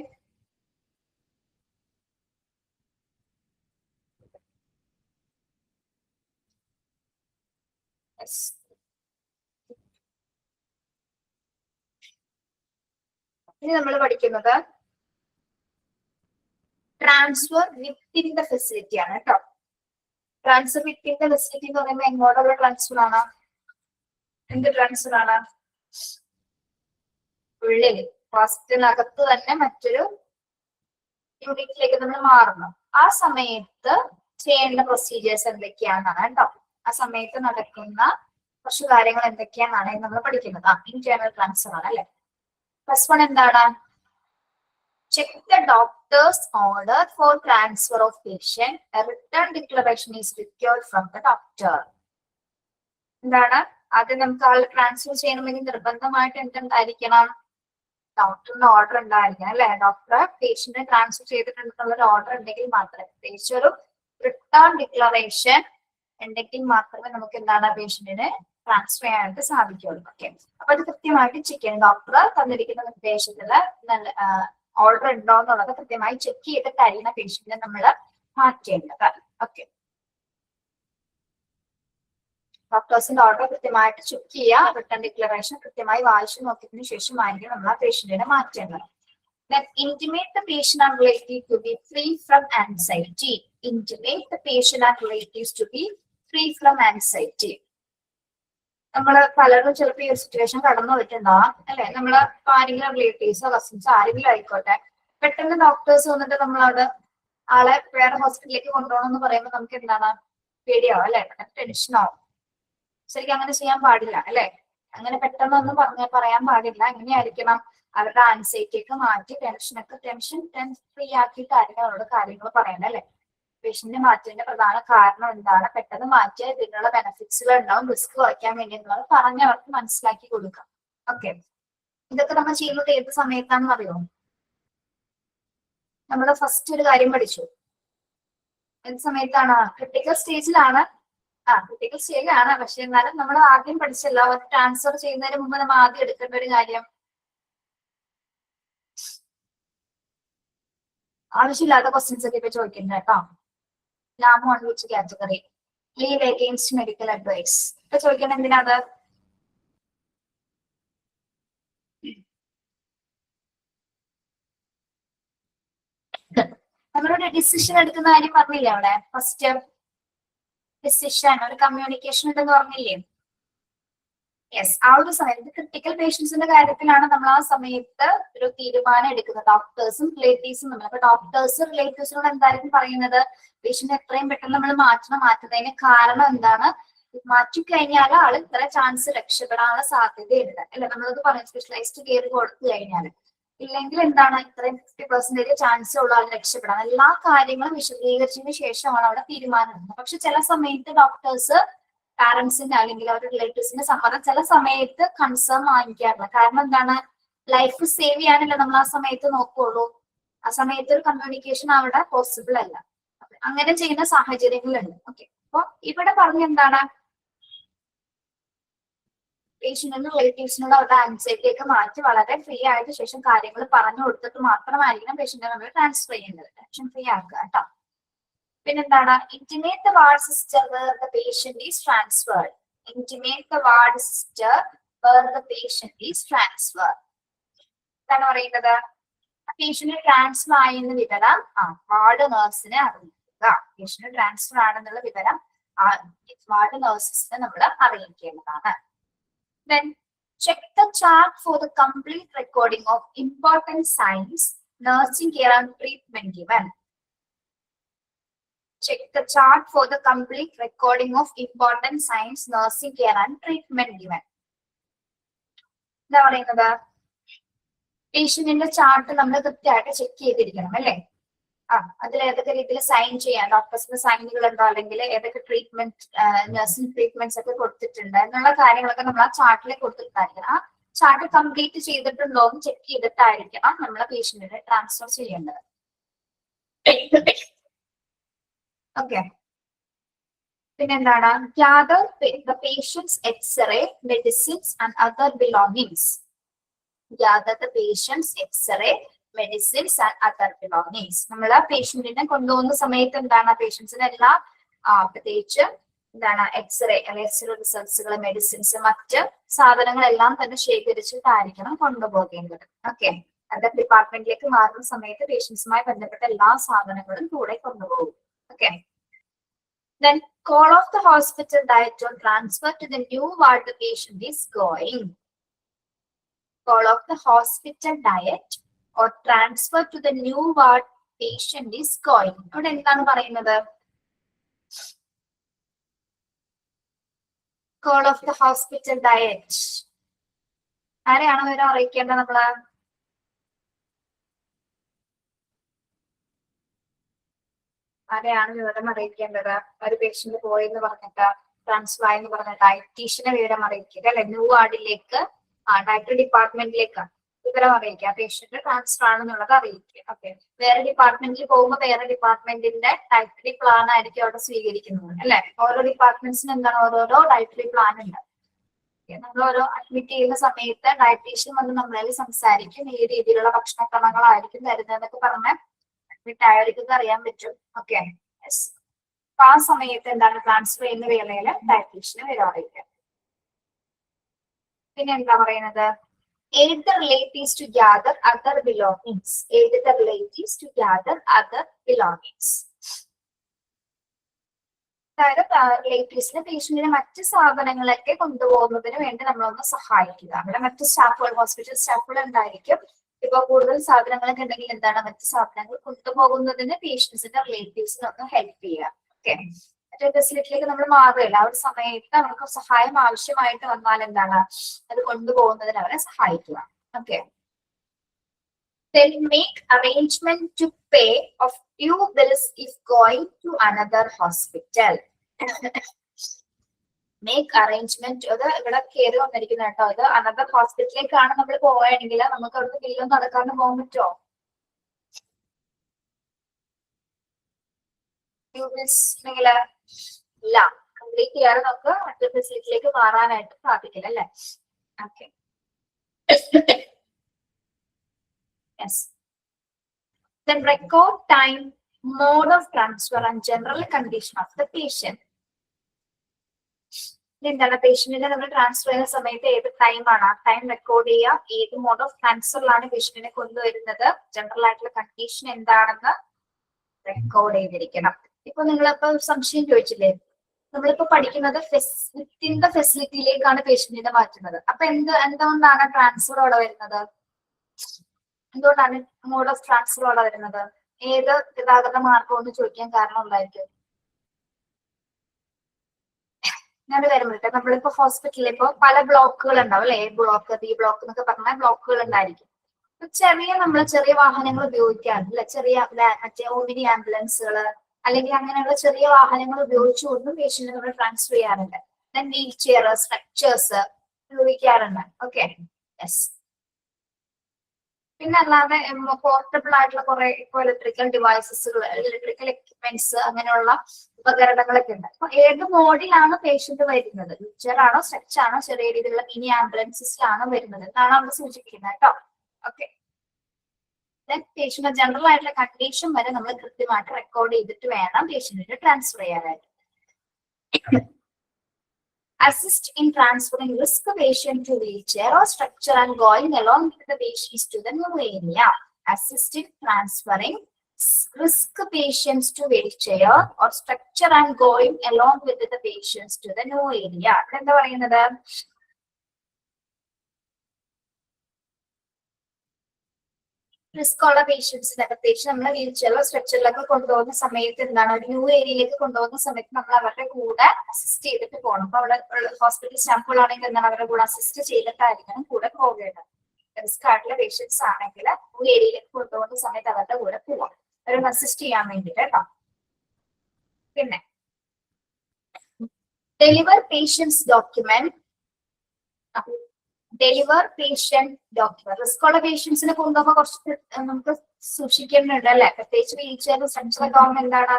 ഇനി നമ്മൾ പഠിക്കുന്നത് ട്രാൻസ്ഫർ വിത്തിൻ ദ ഫെസിലിറ്റി ആണ് കേട്ടോ. ട്രാൻസ്ഫർ വിത്തിൻ ദ ഫെസിലിറ്റി എന്ന് പറയുമ്പോൾ എങ്ങോട്ടുള്ള ട്രാൻസ്ഫർ ആണ്? എന്ത് ട്രാൻസ്ഫർ ആണ്? ഉള്ളിൽ ഹോസ്പിറ്റലിനകത്ത് തന്നെ മറ്റൊരു യൂണിറ്റിലേക്ക് നമ്മൾ മാറുന്നു. ആ സമയത്ത് ചെയ്യേണ്ട പ്രൊസീജിയേഴ്സ് എന്തൊക്കെയാണെന്നാണ് കേട്ടോ. ആ സമയത്ത് നടക്കുന്ന കുറച്ച് കാര്യങ്ങൾ എന്തൊക്കെയാണെന്നാണ് നമ്മൾ പഠിക്കുന്നത്. ഇന്റേണൽ ട്രാൻസ്ഫർ ആണ് അല്ലെ. ഫസ്റ്റ് വൺ എന്താണ്? Check the doctors order for transfer of patient. A return declaration is required from the doctor. എന്താണ്? ആദ്യം നമുക്ക് ആളെ ട്രാൻസ്ഫർ ചെയ്യണമെങ്കിൽ നിർബന്ധമായിട്ട് എന്തുണ്ടായിരിക്കണം? ഡോക്ടറിന്റെ ഓർഡർ ഉണ്ടായിരിക്കണം അല്ലെ. ഡോക്ടർ പേഷ്യന്റിനെ ട്രാൻസ്ഫർ ചെയ്തിട്ടുണ്ടെന്നുള്ള ഒരു ഓർഡർ ഉണ്ടെങ്കിൽ മാത്രമേ, പ്രത്യേകിച്ച് ഒരു റിട്ടേൺ ഡിക്ലറേഷൻ ഉണ്ടെങ്കിൽ മാത്രമേ നമുക്ക് എന്താണ് പേഷ്യന്റിനെ ട്രാൻസ്ഫർ ചെയ്യാനായിട്ട് സാധിക്കുള്ളൂ. ഓക്കെ, അപ്പൊ അത് കൃത്യമായിട്ട് ചെക്ക് ചെയ്യണം. ഡോക്ടർ തന്നിരിക്കുന്ന നിർദ്ദേശത്തില് ഓർഡർ ഉണ്ടോ എന്നുള്ളത് കൃത്യമായി ചെക്ക് ചെയ്തിട്ടായിരിക്കണം പേഷ്യന്റിനെ നമ്മൾ മാറ്റേണ്ടത്. ഓക്കെ, ഡോക്ടേഴ്സിന്റെ ഓർഡർ കൃത്യമായിട്ട് ചെക്ക് ചെയ്യുക, റിട്ടേൺ ഡിക്ലറേഷൻ കൃത്യമായി വായിച്ചു നോക്കിയതിനു ശേഷമായിരിക്കും നമ്മൾ ആ പേഷ്യന്റിനെ മാറ്റേണ്ടത്. Then intimate the patient and relatives to be free from anxiety. Intimate the patient and relatives to be free from anxiety. നമ്മള് പലരും ചിലപ്പോൾ ഈ ഒരു സിറ്റുവേഷൻ കടന്നു പോയിട്ടുണ്ടാവാം അല്ലെ. നമ്മള് ആരെങ്കിലും റിലേറ്റീവ്സോ കസിൻസോ ആരെങ്കിലും ആയിക്കോട്ടെ, പെട്ടെന്ന് ഡോക്ടേഴ്സ് വന്നിട്ട് നമ്മളവിടെ ആളെ വേറെ ഹോസ്പിറ്റലിലേക്ക് കൊണ്ടുപോകണം എന്ന് പറയുമ്പോൾ നമുക്ക് എന്താണ് പേടിയാവും അല്ലെ, ടെൻഷനാവും. ശരിക്കും അങ്ങനെ ചെയ്യാൻ പാടില്ല അല്ലെ. അങ്ങനെ പെട്ടെന്നൊന്നും പറയാൻ പാടില്ല. എങ്ങനെയായിരിക്കണം, അവരുടെ ആൻസൈറ്റി ഒക്കെ മാറ്റി ടെൻഷൻ ഫ്രീ ആക്കിയിട്ടായിരിക്കും അവരോട് കാര്യങ്ങൾ പറയണം അല്ലെ. പേഷ്യന്റിനെ മാറ്റിയതിന്റെ പ്രധാന കാരണം എന്താണ്, പെട്ടെന്ന് മാറ്റിയാൽ ഇതിനുള്ള ബെനിഫിറ്റ്സുകൾ ഉണ്ടാവും, റിസ്ക് കുറയ്ക്കാൻ വേണ്ടി എന്നുള്ളത് പറഞ്ഞ് അവർക്ക് മനസ്സിലാക്കി കൊടുക്കാം. ഓക്കെ, ഇതൊക്കെ നമ്മൾ ചെയ്യുന്നത് ഏത് സമയത്താണെന്ന് അറിയോ? നമ്മൾ ഫസ്റ്റ് ഒരു കാര്യം പഠിച്ചു, ഏത് സമയത്താണ്? ക്രിട്ടിക്കൽ സ്റ്റേജിലാണ്. ക്രിട്ടിക്കൽ സ്റ്റേജിലാണ്, പക്ഷെ എന്നാലും നമ്മൾ ആദ്യം പഠിച്ചല്ലോ, ട്രാൻസ്ഫർ ചെയ്യുന്നതിന് മുമ്പ് നമ്മൾ ആദ്യം എടുക്കേണ്ട ഒരു കാര്യം, ആവശ്യമില്ലാത്ത ക്വസ്റ്റ്യൻസ് ഒക്കെ ഇപ്പൊ ചോദിക്കുന്നത് കേട്ടോ. നാം on which category leave against medical advice ഇപ്പൊ ചോദിക്കണം. എന്തിനാത്? നമ്മളൊരു ഡിസിഷൻ എടുക്കുന്ന കാര്യം പറഞ്ഞില്ലേ അവിടെ? ഫസ്റ്റ് ഡിസിഷൻ, ഒരു കമ്മ്യൂണിക്കേഷൻ ഉണ്ടെന്ന് പറഞ്ഞില്ലേ? യെസ്, ആ ഒരു സമയത്ത് ക്രിട്ടിക്കൽ പേഷ്യൻസിന്റെ കാര്യത്തിലാണ് നമ്മൾ ആ സമയത്ത് ഒരു തീരുമാനം എടുക്കുന്നത്, ഡോക്ടേഴ്സും റിലേറ്റീവ്സും തമ്മിൽ. അപ്പൊ ഡോക്ടേഴ്സ് റിലേറ്റീവ്സിനോട് എന്തായിരിക്കും പറയുന്നത്? പേഷ്യന്റ് എത്രയും പെട്ടെന്ന് നമ്മൾ മാറ്റുന്നതിന് കാരണം എന്താണ്? മാറ്റിക്കഴിഞ്ഞാൽ ആള് ഇത്ര ചാൻസ് രക്ഷപ്പെടാനുള്ള സാധ്യതയുണ്ട് അല്ലെ. നമ്മളത് പറയും സ്പെഷ്യലൈസ്ഡ് കെയർ കൊടുത്തു കഴിഞ്ഞാൽ. ഇല്ലെങ്കിൽ എന്താണ്, ഇത്രയും 50% ചാൻസ് ഉള്ള ആൾ രക്ഷപ്പെടാൻ. എല്ലാ കാര്യങ്ങളും വിശദീകരിച്ചതിന് ശേഷമാണ് അവിടെ തീരുമാനം എടുക്കുന്നത്. പക്ഷെ ചില സമയത്ത് ഡോക്ടേഴ്സ് പാരന്റ്സിന്റെ അല്ലെങ്കിൽ അവരുടെ റിലേറ്റീവ്സിന്റെ സമ്മതം ചില സമയത്ത് കൺസേൺ വാങ്ങിക്കാറില്ല. കാരണം എന്താണ്, ലൈഫ് സേവ് ചെയ്യാനല്ല നമ്മൾ ആ സമയത്ത് നോക്കുള്ളൂ. ആ സമയത്ത് ഒരു കമ്മ്യൂണിക്കേഷൻ അവിടെ പോസിബിൾ അല്ല. അങ്ങനെ ചെയ്യുന്ന സാഹചര്യങ്ങളുണ്ട്. ഓക്കെ, അപ്പൊ ഇവിടെ പറഞ്ഞ എന്താണ്, പേഷ്യന്റിനും റിലേറ്റീവ്സിനോട് അവരുടെ ആൻസൈറ്റി ഒക്കെ മാറ്റി വളരെ ഫ്രീ ആയിട്ട് ശേഷം കാര്യങ്ങൾ പറഞ്ഞു കൊടുത്തിട്ട് മാത്രമായിരിക്കണം പേഷ്യന്റിനെ നമ്മൾ ട്രാൻസ്ഫർ ചെയ്യേണ്ടത്. ടെൻഷൻ ഫ്രീ ആക്കുക കേട്ടോ. പിന്നെന്താണ്, intimate the ward sister where the patient is transferred. Intimate the ward sister where the patient is transferred. എന്താണ് പറയുന്നത്? പേഷ്യന്റ് ട്രാൻസ്ഫർ ആയെന്ന വിവരം വാർഡ് നഴ്സിനെ അറിയിക്കുക. പേഷ്യന്റ് ട്രാൻസ്ഫർ ആണെന്നുള്ള വിവരം വാർഡ് നഴ്സസിനെ നമ്മൾ അറിയിക്കേണ്ടതാണ്. Then check the chart for the complete recording of important signs, nursing care and treatment given. Check the chart for the complete recording of important signs, nursing care and treatment given. എന്താ പറയുന്നത്? പേഷ്യന്റിന്റെ chart നമ്മൾ കൃത്യമായിട്ട് check ചെയ്തിരിക്കണം അല്ലെ. അതിൽ ഏതൊക്കെ രീതിയിൽ sign ചെയ്യാൻ ഡോക്ടേഴ്സിന്റെ സൈനുകൾ ഉണ്ടോ, അല്ലെങ്കിൽ ഏതൊക്കെ ട്രീറ്റ്മെന്റ് നഴ്സിംഗ് ട്രീറ്റ്മെന്റ്സ് ഒക്കെ കൊടുത്തിട്ടുണ്ട് എന്നുള്ള കാര്യങ്ങളൊക്കെ നമ്മൾ ആ ചാർട്ടിൽ കൊടുത്തിട്ടായിരിക്കണം. ആ ചാർട്ട് കംപ്ലീറ്റ് ചെയ്തിട്ടുണ്ടോ എന്ന് ചെക്ക് ചെയ്തിട്ടായിരിക്കണം നമ്മൾ പേഷ്യന്റിനെ ട്രാൻസ്ഫർ ചെയ്യേണ്ടത്. ഓക്കെ, പിന്നെന്താണ്, gather the patient's X-ray, medicines and other belongings. Gather the patient's X-ray, medicines and other belongings. നമ്മൾ പേഷ്യന്റിനെ കൊണ്ടുപോകുന്ന സമയത്ത് എന്താണ്, പേഷ്യൻസിന് എല്ലാം പ്രത്യേകിച്ച് എന്താണ് എക്സ്റേ റിസൾട്ട്സുകൾ, മെഡിസിൻസ്, മറ്റ് സാധനങ്ങളെല്ലാം തന്നെ ശേഖരിച്ചിട്ടായിരിക്കണം കൊണ്ടുപോകേണ്ടത്. ഓക്കെ, അതർ ഡിപ്പാർട്ട്മെന്റിലേക്ക് മാറുന്ന സമയത്ത് പേഷ്യൻസുമായി ബന്ധപ്പെട്ട എല്ലാ സാധനങ്ങളും കൂടെ കൊണ്ടുപോകും. Okay, then call off the hospital diet or transfer to the new ward the patient is going. Call off the hospital diet or transfer to the new ward patient is going. ഇവിടെ എന്താണ് പറയുന്നത്? Call off the hospital diet. ആരെയാണ് വിവരം അറിയിക്കേണ്ടത്? നമ്മള് ആരെയാണ് വിവരം അറിയിക്കേണ്ടത്? ഒരു patient പോയെന്ന് പറഞ്ഞിട്ട്, ട്രാൻസ്ഫർ ആയെന്ന് പറഞ്ഞിട്ട് ഡയറ്റീഷ്യനെ വിവരം അറിയിക്കുക അല്ലെ. ന്യൂ വാർഡിലേക്ക്, ഡയറ്ററി ഡിപ്പാർട്ട്മെന്റിലേക്ക് വിവരം അറിയിക്കുക, പേഷ്യന്റ് ട്രാൻസ്ഫർ ആണെന്നുള്ളത് അറിയിക്കുക. ഓക്കെ, വേറെ ഡിപ്പാർട്ട്മെന്റിൽ പോകുമ്പോൾ വേറെ ഡിപ്പാർട്ട്മെന്റിന്റെ ഡയറ്ററി പ്ലാൻ ആയിരിക്കും അവിടെ സ്വീകരിക്കുന്നത് അല്ലെ. ഓരോ ഡിപ്പാർട്ട്മെന്റ്സിന് എന്താണ് ഓരോരോ ഡയറ്ററി പ്ലാൻ ഉണ്ട്. നമ്മൾ ഓരോ അഡ്മിറ്റ് ചെയ്യുന്ന സമയത്ത് ഡയറ്റീഷ്യൻ വന്ന് നമ്മളതിൽ സംസാരിക്കും, ഈ രീതിയിലുള്ള ഭക്ഷണക്രമങ്ങളായിരിക്കും തരുന്നതെന്നൊക്കെ പറഞ്ഞ് അഡ്മിറ്റ് ആയവർക്ക് അറിയാൻ പറ്റും. ഓക്കെ, അപ്പൊ ആ സമയത്ത് എന്താണ് ട്രാൻസ്ഫർ ചെയ്യുന്ന വേളയിൽ ഡയറ്റീഷ്യന് വിവരം അറിയിക്കുക. പിന്നെ എന്താ പറയുന്നത്, aid the relatives to gather other belongings. Aid the relatives to gather other belongings. അതായത് റിലേറ്റീവ്സിനെ പേഷ്യന്റിനെ മറ്റ് സ്ഥാപനങ്ങളിലേക്ക് കൊണ്ടുപോകുന്നതിന് വേണ്ടി നമ്മളൊന്ന് സഹായിക്കുക. അവിടെ മറ്റ് സ്റ്റാഫുകൾ, ഹോസ്പിറ്റൽ സ്റ്റാഫുകൾ ഉണ്ടായിരിക്കും. ഇപ്പൊ കൂടുതൽ സാധനങ്ങളൊക്കെ ഉണ്ടെങ്കിൽ എന്താണ് മറ്റ് സ്ഥാപനങ്ങൾ കൊണ്ടുപോകുന്നതിന് പേഷ്യൻസിന്റെ റിലേറ്റീവ്സിനെ ഒന്ന് ഹെൽപ്പ് ചെയ്യുക. ഓക്കെ, മറ്റേ ഫെസിലിറ്റിയിലേക്ക് നമ്മൾ മാറുകയില്ല. ആ ഒരു സമയത്ത് അവർക്ക് സഹായം ആവശ്യമായിട്ട് വന്നാൽ എന്താണ് അത് കൊണ്ടുപോകുന്നതിന് അവരെ സഹായിക്കുക. Okay, then make arrangement to pay of few bills if going to another hospital. Make arrangement, അത് ഇവിടെ കയറി വന്നിരിക്കുന്ന കേട്ടോ. ഇത് അനദർ ഹോസ്പിറ്റലിലേക്കാണ് നമ്മൾ പോവുകയാണെങ്കിൽ നമുക്ക് അവിടുത്തെ ബില്ലൊന്നും നടക്കാണ്ട് പോകാൻ പറ്റുമോ? ഇല്ല, കംപ്ലീറ്റ് ചെയ്യാതെ നമുക്ക് മറ്റൊരു ഫെസിലിറ്റിയിലേക്ക് മാറാനായിട്ട് സാധിക്കില്ല അല്ലെ. Okay, yes. Then record time, mode of transfer and general condition of the patient. എന്താണ് പേഷ്യന്റിനെ നമ്മൾ ട്രാൻസ്ഫർ ചെയ്യുന്ന സമയത്ത് ഏത് ടൈമാണ് ആ ടൈം റെക്കോർഡ് ചെയ്യുക, ഏത് മോഡ് ഓഫ് ട്രാൻസ്ഫറിലാണ് പേഷ്യന്റിനെ കൊണ്ടുവരുന്നത്, ജനറൽ ആയിട്ടുള്ള കണ്ടീഷൻ എന്താണെന്ന് റെക്കോർഡ് ചെയ്തിരിക്കണം. ഇപ്പൊ നിങ്ങളിപ്പോ സംശയം ചോദിച്ചില്ലേ, നമ്മളിപ്പോ പഠിക്കുന്നത് വിത്തിൻ ദ ഫെസിലിറ്റിയിലേക്കാണ് പേഷ്യന്റിനെ മാറ്റുന്നത്. അപ്പൊ എന്തുകൊണ്ടാണ് ട്രാൻസ്ഫർ അവിടെ വരുന്നത്? എന്തുകൊണ്ടാണ് മോഡ് ഓഫ് ട്രാൻസ്ഫർ അവിടെ വരുന്നത്? ഏത് ഗതാഗത മാർഗം എന്ന് ചോദിക്കാൻ കാരണം ഉണ്ടായിരിക്കും. ഞാൻ വരുമ്പോഴത്തെ നമ്മളിപ്പോ ഹോസ്പിറ്റലിൽ ഇപ്പോ പല ബ്ലോക്കുകൾ ഉണ്ടാവും അല്ലെ, എ ബ്ലോക്ക്, ബി ബ്ലോക്ക് എന്നൊക്കെ പറഞ്ഞ ബ്ലോക്കുകൾ ഉണ്ടായിരിക്കും. ചെറിയ വാഹനങ്ങൾ ഉപയോഗിക്കാറില്ല, ചെറിയ മറ്റേ ഓമിനി ആംബുലൻസുകൾ അല്ലെങ്കിൽ അങ്ങനെയുള്ള ചെറിയ വാഹനങ്ങൾ ഉപയോഗിച്ചുകൊണ്ടും പേഷ്യന്റിനെ നമ്മൾ ട്രാൻസ്ഫർ ചെയ്യാറുണ്ട്. വീൽ ചെയർ, സ്ട്രക്ചേഴ്സ് ഉപയോഗിക്കാറുണ്ട്. Okay, yes. പിന്നെ അല്ലാതെ പോർട്ടബിൾ ആയിട്ടുള്ള കുറെ ഇപ്പൊ ഇലക്ട്രിക്കൽ ഡിവൈസസുകൾ, ഇലക്ട്രിക്കൽ എക്യുപ്മെന്റ്സ്, അങ്ങനെയുള്ള ഉപകരണങ്ങളൊക്കെ ഉണ്ട്. അപ്പൊ ഏത് മോഡിലാണ് പേഷ്യന്റ് വരുന്നത്, വീൽചെയർ ആണോ, സ്ട്രെച്ച് ആണോ, ചെറിയ രീതിയിലുള്ള മിനി ആംബുലൻസിലാണോ വരുന്നത് എന്നാണ് അവിടെ സൂചിപ്പിക്കുന്നത് കേട്ടോ. ഓക്കെ, പേഷ്യന്റ് ജനറൽ ആയിട്ടുള്ള കണ്ടീഷൻ വരെ നമ്മൾ കൃത്യമായിട്ട് റെക്കോർഡ് ചെയ്തിട്ട് വേണം പേഷ്യന്റിനെ ട്രാൻസ്ഫർ ചെയ്യാനായിട്ട്. Assist in transferring risk patient to wheelchair or structure and going along with the patients to the new area. Assist in transferring risk patients to wheelchair or structure and going along with the patients to the new area. എന്താ പറയുന്നത്? Risk ഉള്ള പേഷ്യൻസിനെ പ്രത്യേകിച്ച് നമ്മൾ wheel ചെയറിലോ സ്ട്രെച്ചറിലൊക്കെ കൊണ്ടുപോകുന്ന സമയത്ത് എന്താണ് ഒരു new ഏരിയയിലേക്ക് കൊണ്ടുപോകുന്ന സമയത്ത് നമ്മൾ അവരുടെ കൂടെ അസിസ്റ്റ് ചെയ്തിട്ട് പോകണം. അപ്പൊ അവിടെ ഹോസ്പിറ്റൽ സ്റ്റാഫുകളാണെങ്കിൽ എന്താണ് അവരുടെ കൂടെ അസിസ്റ്റ് ചെയ്തിട്ടായിരിക്കണം കൂടെ പോകേണ്ടത്. റിസ്ക് ആയിട്ടുള്ള പേഷ്യൻസ് ആണെങ്കിൽ ന്യൂ ഏരിയയിലേക്ക് കൊണ്ടുപോകുന്ന സമയത്ത് അവരുടെ കൂടെ പോവാം, അവരെ അസിസ്റ്റ് ചെയ്യാൻ വേണ്ടിട്ട് കേട്ടോ. പിന്നെ deliver patients document, deliver patient document. Risk ഉള്ള പേഷ്യൻസിനെ കൊണ്ടുപോകുമ്പോൾ കുറച്ച് നമുക്ക് സൂക്ഷിക്കേണ്ടതുണ്ട് അല്ലെ, പ്രത്യേകിച്ച് വീൽ ചെയർ സ്ട്രെച്ചറൊക്കെ ആവുമ്പോൾ എന്താണ്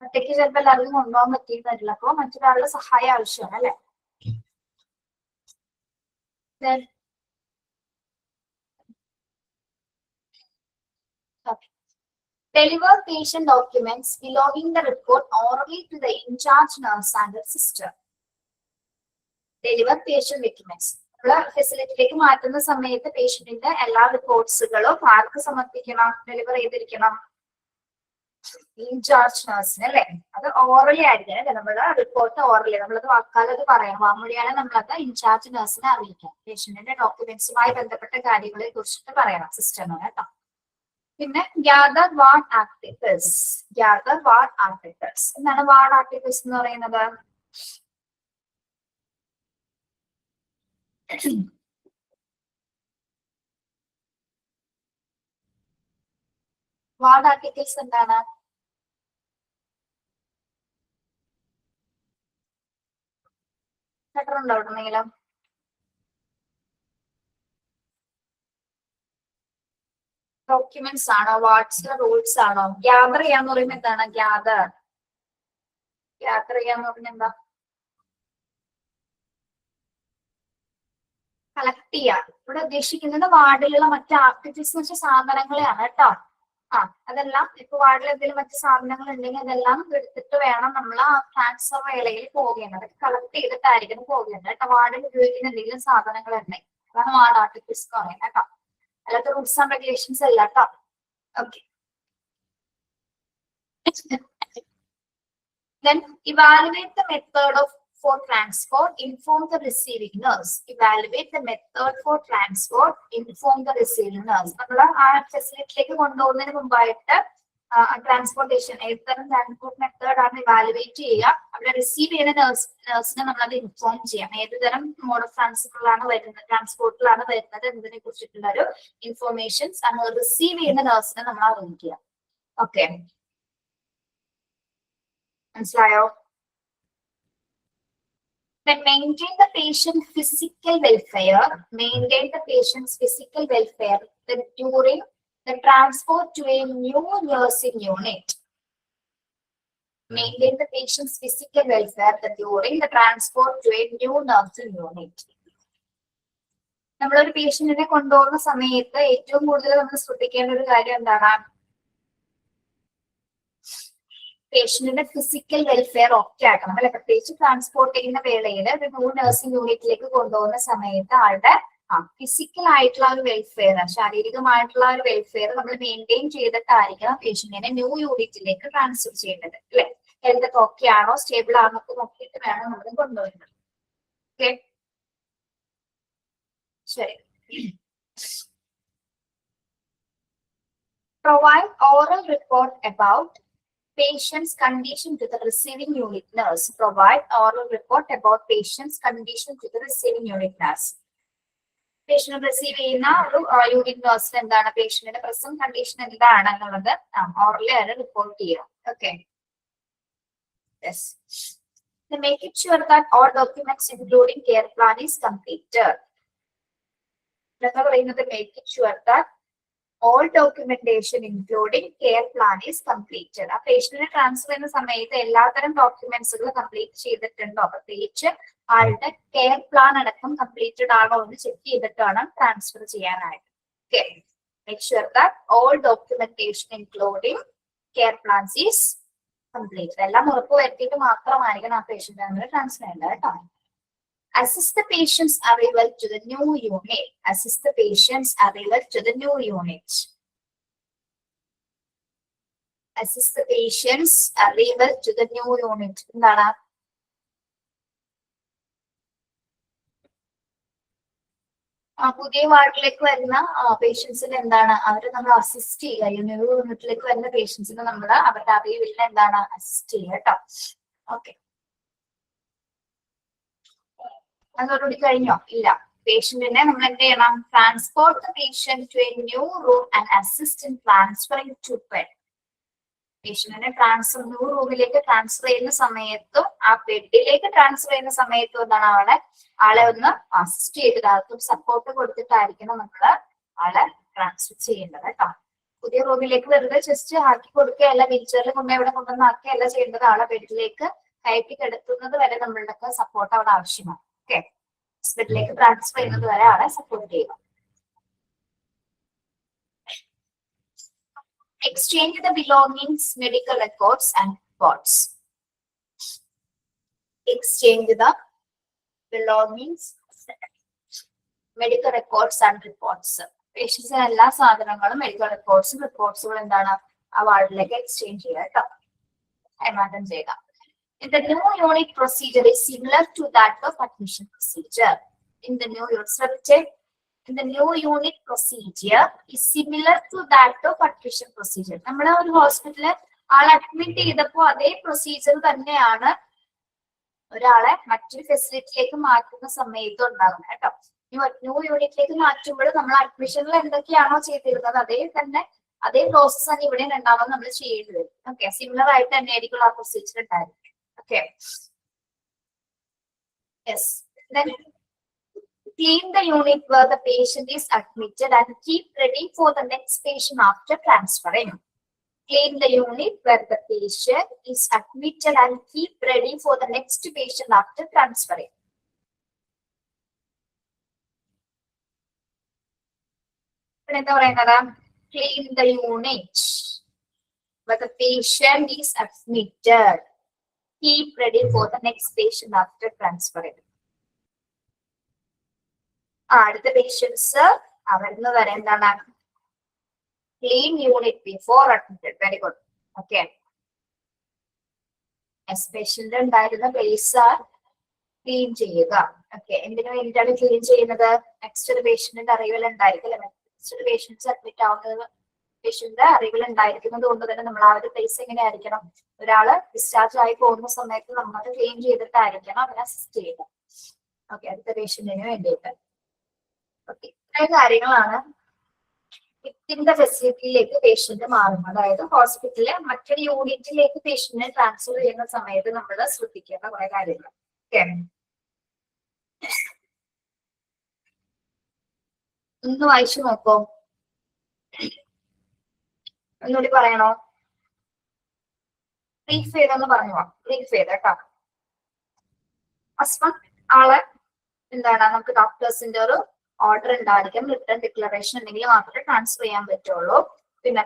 ഒറ്റയ്ക്ക് ചിലപ്പോൾ എല്ലാവർക്കും കൊണ്ടുപോകാൻ പറ്റിയിരുന്നില്ല. അപ്പൊ മറ്റൊരാളുടെ സഹായം ആവശ്യമാണ് അല്ലെ. Deliver patient documents belonging the report orally to the in-charge nurse and the sister. Deliver patient documents. ഫെസിലിറ്റിയിലേക്ക് മാറ്റുന്ന സമയത്ത് പേഷ്യന്റിന്റെ എല്ലാ റിപ്പോർട്ട്സുകളും ആർക്ക് സമർപ്പിക്കണം, ഡെലിവർ ചെയ്തിരിക്കണം, ഇൻചാർജ് നഴ്സിന് അല്ലെ. അത് ഓറലി ആയിരിക്കണം അല്ലെ, നമ്മുടെ റിപ്പോർട്ട് ഓറലി, നമ്മളത് വാക്കാലത് പറയണം, വാമൊഴിയാണ് നമ്മളത് ഇൻചാർജ് നഴ്സിനെ അറിയിക്കാം. പേഷ്യന്റിന്റെ ഡോക്യുമെന്റ്സുമായി ബന്ധപ്പെട്ട കാര്യങ്ങളെ കുറിച്ചിട്ട് പറയണം സിസ്റ്ററിന് കേട്ടോ. പിന്നെ gather ward articles. Gather ward articles എന്താണ് വാർഡ് ആർട്ടിക്കിൾസ് എന്ന് പറയുന്നത്? വാർഡ് ആർട്ടിക്കിൾസ് എന്താണ്? കേട്ടിട്ടുണ്ടോ എവിടെന്നെങ്കിലും? ഡോക്യുമെന്റ്സ് ആണോ, വാട്ട്സിലെ റൂൾസ് ആണോ? ഗ്യാദർ ചെയ്യാന്ന് പറയുമ്പോൾ എന്താണ് ഗ്യാദർ ചെയ്യാന്ന് പറഞ്ഞാൽ എന്താ? കളക്ട് ചെയ്യാം. ഇവിടെ ഉദ്ദേശിക്കുന്നത് വാർഡിലുള്ള മറ്റ് ആക്ടിവിറ്റീസ് എന്ന് വെച്ച സാധനങ്ങളെയാണ് കേട്ടോ. അതെല്ലാം ഇപ്പൊ വാർഡിൽ എന്തെങ്കിലും മറ്റു സാധനങ്ങൾ ഉണ്ടെങ്കിൽ അതെല്ലാം എടുത്തിട്ട് വേണം നമ്മൾ ആ ട്രാൻസ്ഫർ വേളയിൽ പോകേണ്ടത്. കളക്ട് ചെയ്തിട്ടായിരിക്കണം പോകേണ്ടത് കേട്ടോ. വാർഡിൽ ഉപയോഗിക്കുന്ന എന്തെങ്കിലും സാധനങ്ങൾ ഉണ്ടെങ്കിൽ അതാണ് വാർഡ് ആർട്ടിക്കിൾസ് എന്ന് പറയുന്നത് കേട്ടോ. അല്ലാത്ത റൂൾസ് ആൻഡ് റെഗുലേഷൻസ് അല്ല കേട്ടോ. Okay. Then evaluate the method for transport, inform the receiving nurse. Evaluate the method for transport, inform the receiving nurse. നമ്മൾ ആ ഫെസിലിറ്റിയിലേക്ക് കൊണ്ടുപോകുന്നതിന് മുമ്പായിട്ട് ട്രാൻസ്പോർട്ടേഷൻ ഏതുതരം ട്രാൻസ്പോർട്ട് മെത്തേഡ് ആണ് ഇവാലുവേറ്റ് ചെയ്യുക. അവിടെ റിസീവ് ചെയ്യുന്ന നഴ്സിനെ നമ്മളത് ഇൻഫോം ചെയ്യാം. ഏതുതരം മോഡ് ഓഫ് ട്രാൻസ്പോർട്ടിലാണ് വരുന്നത് എന്നതിനെ കുറിച്ചിട്ടുള്ള ഒരു ഇൻഫോർമേഷൻസ് ആണ് റിസീവ് ചെയ്യുന്ന നഴ്സിനെ നമ്മൾ അറിയിക്കുക. ഓക്കെ, മനസ്സിലായോ? Then maintain the patient's physical welfare. Maintain the patient's physical welfare during the transport to a new nursing unit. Maintain the patient's physical welfare during the transport to a new nursing unit. നമ്മളൊരു പേഷ്യന്റിനെ കൊണ്ടുപോകുന്ന സമയത്ത് ഏറ്റവും കൂടുതൽ നമ്മൾ ശ്രദ്ധിക്കേണ്ട ഒരു കാര്യം എന്താണ്? പേഷ്യന്റിന്റെ ഫിസിക്കൽ വെൽഫെയർ ഒക്കെ ആക്കണം അല്ലെ. പ്രത്യേകിച്ച് ട്രാൻസ്പോർട്ട് ചെയ്യുന്ന വേളയിൽ ഒരു ന്യൂ നഴ്സിംഗ് യൂണിറ്റിലേക്ക് കൊണ്ടുപോകുന്ന സമയത്ത് ആളുടെ ഫിസിക്കൽ ആയിട്ടുള്ള ഒരു വെൽഫെയർ, ശാരീരികമായിട്ടുള്ള ഒരു വെൽഫെയർ നമ്മൾ മെയിൻറ്റെയിൻ ചെയ്തിട്ടായിരിക്കണം പേഷ്യന്റിനെ ന്യൂ യൂണിറ്റിലേക്ക് ട്രാൻസ്ഫർ ചെയ്യേണ്ടത് അല്ലെ. ഹെൽത്ത് ഒക്കെ ഓക്കെ ആണോ, സ്റ്റേബിൾ ആണോ ഒക്കെ നോക്കിയിട്ട് വേണം നമ്മൾ കൊണ്ടുപോകുന്നത്. ഓക്കെ, ശരി. Provide oral report about patient's condition to the receiving unit nurse. Provide oral report about patient's condition to the receiving unit nurse. Patient receive ചെയ്യുന്ന ഒരു യൂണിറ്റ് നഴ്സിന് എന്താണ് പേഷ്യന്റിന്റെ പ്രസന്റ് കണ്ടീഷൻ എന്താണ് എന്നുള്ളത് ഓറലി ആണ് റിപ്പോർട്ട് ചെയ്യുക. Okay, make it sure that all documents including care plan is completed. എന്താ പറയുന്നത്? make it sure that all documentation including care plan is completed. ആ പേഷ്യന്റിനെ ട്രാൻസ്ഫർ ചെയ്യുന്ന സമയത്ത് എല്ലാത്തരം ഡോക്യുമെന്റ്സുകൾ കംപ്ലീറ്റ് ചെയ്തിട്ടുണ്ടോ, പ്രത്യേകിച്ച് ആളുടെ കെയർ പ്ലാൻ അടക്കം കംപ്ലീറ്റഡ് ആണോ എന്ന് ചെക്ക് ചെയ്തിട്ട് വേണം ട്രാൻസ്ഫർ ചെയ്യാനായിട്ട്. Okay, make sure that all documentation including care plans is completed. എല്ലാം ഉറപ്പ് വരുത്തിയിട്ട് മാത്രമായിരിക്കണം ആ പേഷ്യന്റ് നമ്മൾ ട്രാൻസ്ഫർ ചെയ്യേണ്ടത് കേട്ടോ. Assist the patient's arrival to the new unit. Assist the patient's arrival to the new unit. Assist the patient's arrival to the new unit. എന്താണ്? പുതിയ വാർഡിലേക്ക് വരുന്ന പേഷ്യൻസിന് എന്താണ് അവരെ നമ്മൾ അസിസ്റ്റ് ചെയ്യുക. ന്യൂ യൂണിറ്റിലേക്ക് വരുന്ന പേഷ്യൻസിന് നമ്മൾ അവരുടെ അറിവിൽ എന്താണ് അസിസ്റ്റ് ചെയ്യുക കേട്ടോ. ഓക്കെ, അതോടുകൂടി കഴിഞ്ഞോ? ഇല്ല. പേഷ്യന്റിനെ നമ്മൾ എന്ത് ചെയ്യണം? Transport the patient to a new room and assist in transferring to bed. പേഷ്യന്റിനെ ന്യൂ റൂമിലേക്ക് ട്രാൻസ്ഫർ ചെയ്യുന്ന സമയത്തും ആ ബെഡിലേക്ക് ട്രാൻസ്ഫർ ചെയ്യുന്ന സമയത്തും എന്താണ് ആളെ ഒന്ന് അസിസ്റ്റ് ചെയ്തിട്ട് സപ്പോർട്ട് കൊടുത്തിട്ടായിരിക്കണം നമ്മള് ആളെ ട്രാൻസ്ഫർ ചെയ്യേണ്ടത് കേട്ടോ. പുതിയ റൂമിലേക്ക് വെറുതെ ജസ്റ്റ് ആക്കി കൊടുക്കുകയല്ല, വീൽചെയറിൽ ഇവിടെ കൊണ്ടുവന്ന് ആക്കുകയല്ല ചെയ്യേണ്ടത്. ആളെ ബെഡിലേക്ക് കയറ്റി കിടത്തുന്നത് വരെ നമ്മളുടെ സപ്പോർട്ട് അവിടെ ആവശ്യമാണ്. ഓക്കെ, ഹോസ്പിറ്റലിലേക്ക് ട്രാൻസ്ഫർ ചെയ്യുന്നത് വരെ ആളെ സപ്പോർട്ട് ചെയ്യുക. Exchange the belongings, medical records and reports. Exchange the belongings, medical records and reports. പേഷ്യൻസിന് എല്ലാ സാധനങ്ങളും മെഡിക്കൽ റിപ്പോർട്ട്സുകൾ എന്താണ് ആ വാർഡിലേക്ക് എക്സ്ചേഞ്ച് ചെയ്യുക കേട്ടോ, കൈമാറ്റം ചെയ്യുക. The new unit procedure is similar to that of admission procedure. In the new unit procedure is similar to that of admission procedure. നമ്മുടെ ഒരു ഹോസ്പിറ്റലിൽ ആളെ അഡ്മിറ്റ് ചെയ്തപ്പോൾ അതേ പ്രൊസീജിയർ തന്നെയാണ് ഒരാളെ മറ്റൊരു ഫെസിലിറ്റിയിലേക്ക് മാറ്റുന്ന സമയത്ത് ഉണ്ടാകുന്നത് കേട്ടോ. ന്യൂ യൂണിറ്റിലേക്ക് മാറ്റുമ്പോൾ നമ്മൾ അഡ്മിഷനിൽ എന്തൊക്കെയാണോ ചെയ്തിരുന്നത് അതേ പ്രോസസ് തന്നെ ഇവിടെ ഉണ്ടാവുമ്പോൾ നമ്മൾ ചെയ്യേണ്ടി വരും. ഓക്കെ, സിമിലർ ആയിട്ട് തന്നെ ആയിരിക്കും ആ പ്രൊസീജിയർ ഉണ്ടായിരിക്കും. Okay. Yes. Then Clean the unit where the patient is admitted and keep ready for the next patient after transferring. Clean the unit where the patient is admitted and keep ready for the next patient after transferring. Clean the unit where the patient is admitted. Keep ready for the next patient after transferring. അടുത്ത patients അവരിന്ന് വരെ എന്താണ് clean unit before admitted. Very good. Okay, patient ഉണ്ടായിരുന്ന place clean ചെയ്യുക. Okay, എന്തിനു വേണ്ടിയിട്ടാണ് clean ചെയ്യുന്നത്? Next ഒരു പേഷ്യന്റിന്റെ അറിവിൽ ഉണ്ടായിരിക്കില്ല. നെക്സ്റ്റ് പേഷ്യൻസ് അഡ്മിറ്റ് ആവുന്നത് പേഷ്യന്റിന്റെ അറിവിൽ ഉണ്ടായിരിക്കുന്നത് കൊണ്ട് തന്നെ നമ്മൾ ആ ഒരു പ്ലേസ് എങ്ങനെയായിരിക്കണം? ഒരാള് ഡിസ്ചാർജ് ആയി പോകുന്ന സമയത്ത് നമ്മളത് ക്ലീൻ ചെയ്തിട്ടായിരിക്കണം അവരെ അസിസ്റ്റ് ചെയ്യുക. ഓക്കെ, അടുത്ത പേഷ്യന്റിന് വേണ്ടിയിട്ട്. ഓക്കെ, ഇത്രയും കാര്യങ്ങളാണ് വിത്തിൻ്റെ ഫെസിലിറ്റിയിലേക്ക് പേഷ്യന്റ് മാറും. അതായത് ഹോസ്പിറ്റലിലെ മറ്റൊരു യൂണിറ്റിലേക്ക് പേഷ്യന്റിനെ ട്രാൻസ്ഫർ ചെയ്യുന്ന സമയത്ത് നമ്മൾ ശ്രദ്ധിക്കേണ്ട കുറെ കാര്യങ്ങൾ. ഓക്കെ, ഒന്ന് വായിച്ചു നോക്കോ? ഒന്നുകൂടി പറയണോ? ബ്രീഫ് ചെയ്തെന്ന് പറഞ്ഞോ? ബ്രീഫ് ചെയ്ത കേട്ടോ. ഫസ്റ്റ് ആള് എന്താണ്, നമുക്ക് ഡോക്ടേഴ്സിന്റെ ഒരു ഓർഡർ ഉണ്ടായിരിക്കും. റിട്ടേൺ ഡിക്ലറേഷൻ ഉണ്ടെങ്കിൽ മാത്രമേ ട്രാൻസ്ഫർ ചെയ്യാൻ പറ്റുള്ളൂ. പിന്നെ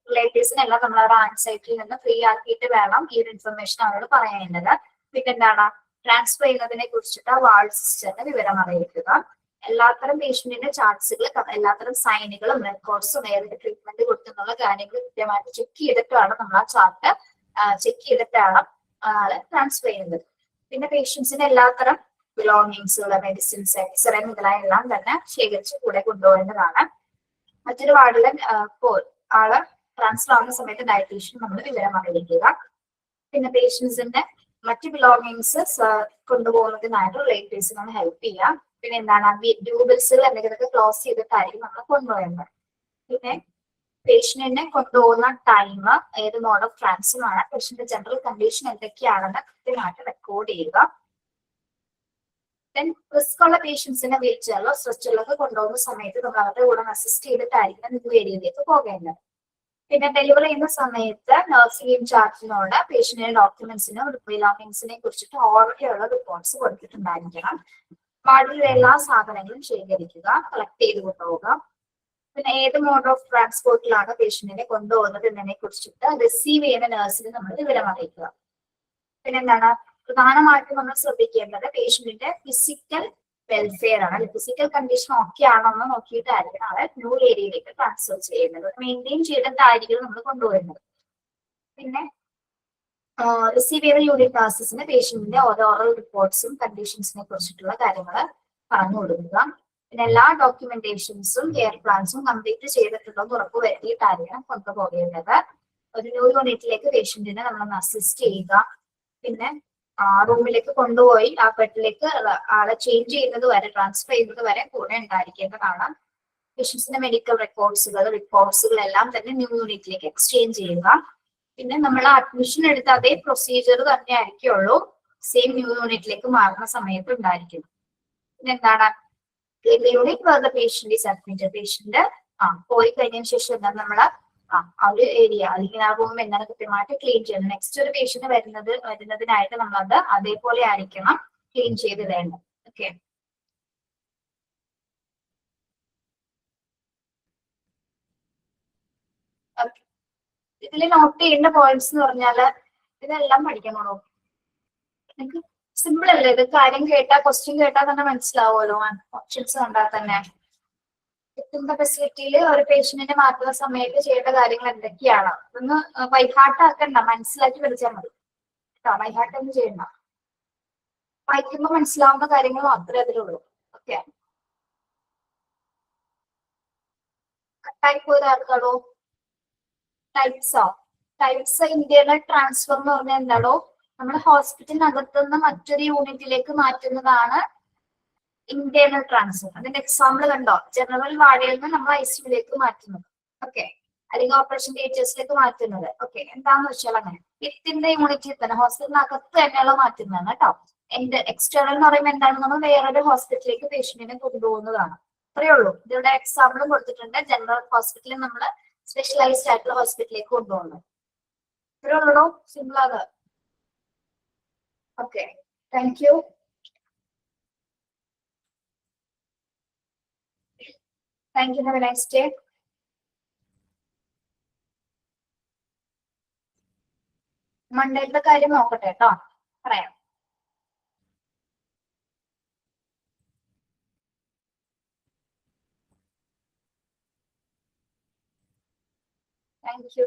റിലേറ്റീവ്സിനെല്ലാം നമ്മൾ അവരുടെ ആൻസൈറ്റിൽ നിന്ന് ഫ്രീ ആക്കിയിട്ട് വേണം ഈ ഒരു ഇൻഫർമേഷൻ അവരോട് പറയേണ്ടത്. പിന്നെ എന്താണ്, ട്രാൻസ്ഫർ ചെയ്യുന്നതിനെ കുറിച്ചിട്ട് വാർഡ് സിസ്റ്ററിന് വിവരം അറിയിക്കുക. എല്ലാത്തരം പേഷ്യന്റിന്റെ ചാർട്ട്സുകൾ, എല്ലാത്തരം സൈനുകളും റെക്കോർഡ്സും ഏതൊക്കെ ട്രീറ്റ്മെന്റ് കൊടുത്തുള്ള കാര്യങ്ങൾ കൃത്യമായിട്ട് ചെക്ക് ചെയ്തിട്ടാണ് നമ്മൾ ആ ചാർട്ട് ചെക്ക് ചെയ്തിട്ടാണ് ആളെ ട്രാൻസ്ഫർ ചെയ്യുന്നത്. പിന്നെ പേഷ്യൻസിന്റെ എല്ലാത്തരം ബിലോങ്ങിങ്സുകൾ, മെഡിസിൻസ്, എക്സ്റേ മുതലായ എല്ലാം തന്നെ ശേഖരിച്ച് കൂടെ കൊണ്ടുപോകേണ്ടതാണ്. മറ്റൊരു വാർഡിലെ ആള് ട്രാൻസ്ഫർ ആവുന്ന സമയത്ത് ഡയറ്റീഷ്യൻ നമ്മൾ വിവരം അറിയിക്കുക. പിന്നെ പേഷ്യൻസിന്റെ മറ്റ് ബിലോങ്ങിങ്സ് കൊണ്ടുപോകുന്നതിനായിട്ട് റിലേറ്റീവ്സ് നമ്മൾ ഹെൽപ്പ് ചെയ്യുക. പിന്നെ എന്താണ്, ഡ്യൂബിൾസുകൾ എന്തെങ്കിലുമൊക്കെ ക്ലോസ് ചെയ്തിട്ടായിരിക്കും നമ്മൾ കൊണ്ടുപോകുന്നത്. പിന്നെ പേഷ്യന്റിനെ കൊണ്ടുപോകുന്ന ടൈം, ഏത് മോഡ് ഓഫ് ട്രാൻസ്ഫർ ആണ്, പേഷ്യന്റ് ജനറൽ കണ്ടീഷൻ എന്തൊക്കെയാണെന്ന് കൃത്യമായിട്ട് റെക്കോർഡ് ചെയ്യുക. റിസ്ക് ഉള്ള പേഷ്യൻസിനെ വീൽ ചെയറിലോ സ്ട്രെച്ചറിലൊക്കെ കൊണ്ടുപോകുന്ന സമയത്ത് നമ്മൾ അവരുടെ കൂടെ അസിസ്റ്റ് ചെയ്തിട്ടായിരിക്കും നിങ്ങൾ ഏരിയയിലേക്ക് പോകേണ്ടത്. പിന്നെ ഡെലിവറി ചെയ്യുന്ന സമയത്ത് നഴ്സിംഗ് ഇൻചാർജിനോട് പേഷ്യന്റിന്റെ ഡോക്യുമെന്റ്സിനും ബിലോങ്ങിങ്സിനെ കുറിച്ചിട്ട് ഓൾറെഡി ഉള്ള റിപ്പോർട്ട്സ് കൊടുത്തിട്ടുണ്ടായിരിക്കണം. വാർഡിലെ എല്ലാ സാധനങ്ങളും ശേഖരിക്കുക, കളക്ട് ചെയ്ത് കൊണ്ടുപോകുക. പിന്നെ ഏത് മോഡ് ഓഫ് ട്രാൻസ്പോർട്ടിലാണ് പേഷ്യന്റിനെ കൊണ്ടുപോകുന്നത് എന്നതിനെ കുറിച്ചിട്ട് റിസീവ് ചെയ്യുന്ന നഴ്സിന് നമ്മൾ വിവരം അറിയിക്കുക. പിന്നെ എന്താണ്, പ്രധാനമായിട്ടും നമ്മൾ ശ്രദ്ധിക്കേണ്ടത് പേഷ്യന്റിന്റെ ഫിസിക്കൽ വെൽഫെയർ ആണ്. ഫിസിക്കൽ കണ്ടീഷൻ ഓക്കെ ആണോ എന്ന് നോക്കിയിട്ടായിരിക്കണം ആളെ ന്യൂ ഏരിയയിലേക്ക് ട്രാൻസ്ഫർ ചെയ്യുന്നത്. മെയിൻറ്റെയിൻ ചെയ്തിട്ടായിരിക്കും നമ്മൾ കൊണ്ടുപോകുന്നത്. പിന്നെ റിസീവ് ചെയ്ത യൂണിറ്റ് നഴ്സസിന് പേഷ്യന്റിന്റെ ഓരോ റിപ്പോർട്ട്സും കണ്ടീഷൻസിനെ കുറിച്ചിട്ടുള്ള കാര്യങ്ങൾ പറഞ്ഞു കൊടുക്കുക. പിന്നെ എല്ലാ ഡോക്യുമെന്റേഷൻസും കെയർ പ്ലാൻസും കംപ്ലീറ്റ് ചെയ്തിട്ടുണ്ടെന്ന് ഉറപ്പ് വരുത്തിയിട്ടായിരിക്കണം കൊണ്ടുപോകേണ്ടത്. ഒരു ന്യൂ യൂണിറ്റിലേക്ക് പേഷ്യന്റിനെ നമ്മളൊന്ന് അസിസ്റ്റ് ചെയ്യുക. പിന്നെ റൂമിലേക്ക് കൊണ്ടുപോയി ആ ബെഡിലേക്ക് ആളെ ചേഞ്ച് ചെയ്യുന്നത് വരെ, ട്രാൻസ്ഫർ ചെയ്യുന്നത് വരെ കൂടെ ഉണ്ടായിരിക്കേണ്ടതാണ്. പേഷ്യൻസിന്റെ മെഡിക്കൽ റിപ്പോർട്ട്സുകൾ എല്ലാം തന്നെ ന്യൂ യൂണിറ്റിലേക്ക് എക്സ്ചേഞ്ച് ചെയ്യുക. പിന്നെ നമ്മൾ അഡ്മിഷൻ എടുത്ത അതേ പ്രൊസീജിയർ തന്നെ ആയിരിക്കുള്ളൂ സെയിം ന്യൂ യൂണിറ്റിലേക്ക് മാറുന്ന സമയത്ത് ഉണ്ടായിരിക്കും. പിന്നെ എന്താണ്, unit where the patient is admitted. Patient പോയി കഴിഞ്ഞതിന് ശേഷം എന്താണ് നമ്മള് ആ ഒരു ഏരിയ അല്ലെങ്കിൽ ആ റൂം എന്താണ് കൃത്യമായിട്ട് ക്ലീൻ ചെയ്യണം. നെക്സ്റ്റ് ഒരു പേഷ്യന്റ് വരുന്നതിനായിട്ട് നമ്മൾ അത് അതേപോലെ ആയിരിക്കണം ക്ലീൻ ചെയ്ത് വേണ്ടത്. ഓക്കെ, ഇതിൽ നോട്ട് ചെയ്യേണ്ട പോയിന്റ്സ് എന്ന് പറഞ്ഞാല് ഇതെല്ലാം പഠിക്കണോ? നിങ്ങൾക്ക് സിമ്പിൾ അല്ലേ ഇത്? കാര്യം കേട്ടാ, ക്വസ്റ്റ്യൻ കേട്ടാൽ തന്നെ മനസ്സിലാവുമല്ലോ. ഓപ്ഷൻസ് കണ്ടാൽ തന്നെ എത്തുന്ന ഫെസിലിറ്റിയിൽ ഒരു പേഷ്യന്റിനെ മാറ്റുന്ന സമയത്ത് ചെയ്യേണ്ട കാര്യങ്ങൾ എന്തൊക്കെയാണ് ഒന്ന് വൈഹാർട്ട് ആക്കണ്ട, മനസ്സിലാക്കി പഠിച്ചാൽ മതി കേട്ടോ. വൈഹാർട്ട് ഒന്നും ചെയ്യണ്ട, വായിക്കുമ്പോൾ മനസ്സിലാവുന്ന കാര്യങ്ങൾ മാത്രമേ അതിലുള്ളൂ. ഓക്കെ, കട്ടായി പോയതാർക്കാടോ? ടൈപ്സ് ഇന്റേണൽ ട്രാൻസ്ഫർ എന്ന് പറഞ്ഞാൽ എന്താണോ, നമ്മൾ ഹോസ്പിറ്റലിനകത്തുനിന്ന് മറ്റൊരു യൂണിറ്റിലേക്ക് മാറ്റുന്നതാണ് ഇന്റേണൽ ട്രാൻസ്ഫർ. അതിന്റെ എക്സാമ്പിൾ കണ്ടോ? ജനറൽ വാർഡിൽ നിന്ന് നമ്മൾ ICUലേക്ക് മാറ്റുന്നത്. ഓക്കെ, അല്ലെങ്കിൽ ഓപ്പറേഷൻ തിയേറ്റേഴ്സിലേക്ക് മാറ്റുന്നത്. ഓക്കെ, എന്താന്ന് വെച്ചാൽ അങ്ങനെ വിത്തിന്റെ യൂണിറ്റിൽ തന്നെ ഹോസ്പിറ്റലിനകത്ത് തന്നെയുള്ള മാറ്റുന്നതാണ് കേട്ടോ. എന്റെ എക്സ്റ്റേണൽ എന്ന് പറയുമ്പോൾ എന്താണ്, നമ്മൾ വേറൊരു ഹോസ്പിറ്റലിലേക്ക് പേഷ്യന്റിനെ കൊണ്ടുപോകുന്നതാണ്. അത്രയേ ഉള്ളൂ. ഇതിവിടെ എക്സാമ്പിളും കൊടുത്തിട്ടുണ്ട്. ജനറൽ ഹോസ്പിറ്റലിൽ നമ്മൾ സ്പെഷ്യലൈസ്ഡ് ആയിട്ടുള്ള ഹോസ്പിറ്റലിലേക്ക് കൊണ്ടുപോകുന്നത്. ഇത്രയേ ഉള്ളൂ. സിമ്പിൾ ആണ്. Okay, thank you. Thank you. Have a nice day. മണ്ടേയുടെ കാര്യം നോക്കട്ടെ കേട്ടോ, പറയാം. Thank U.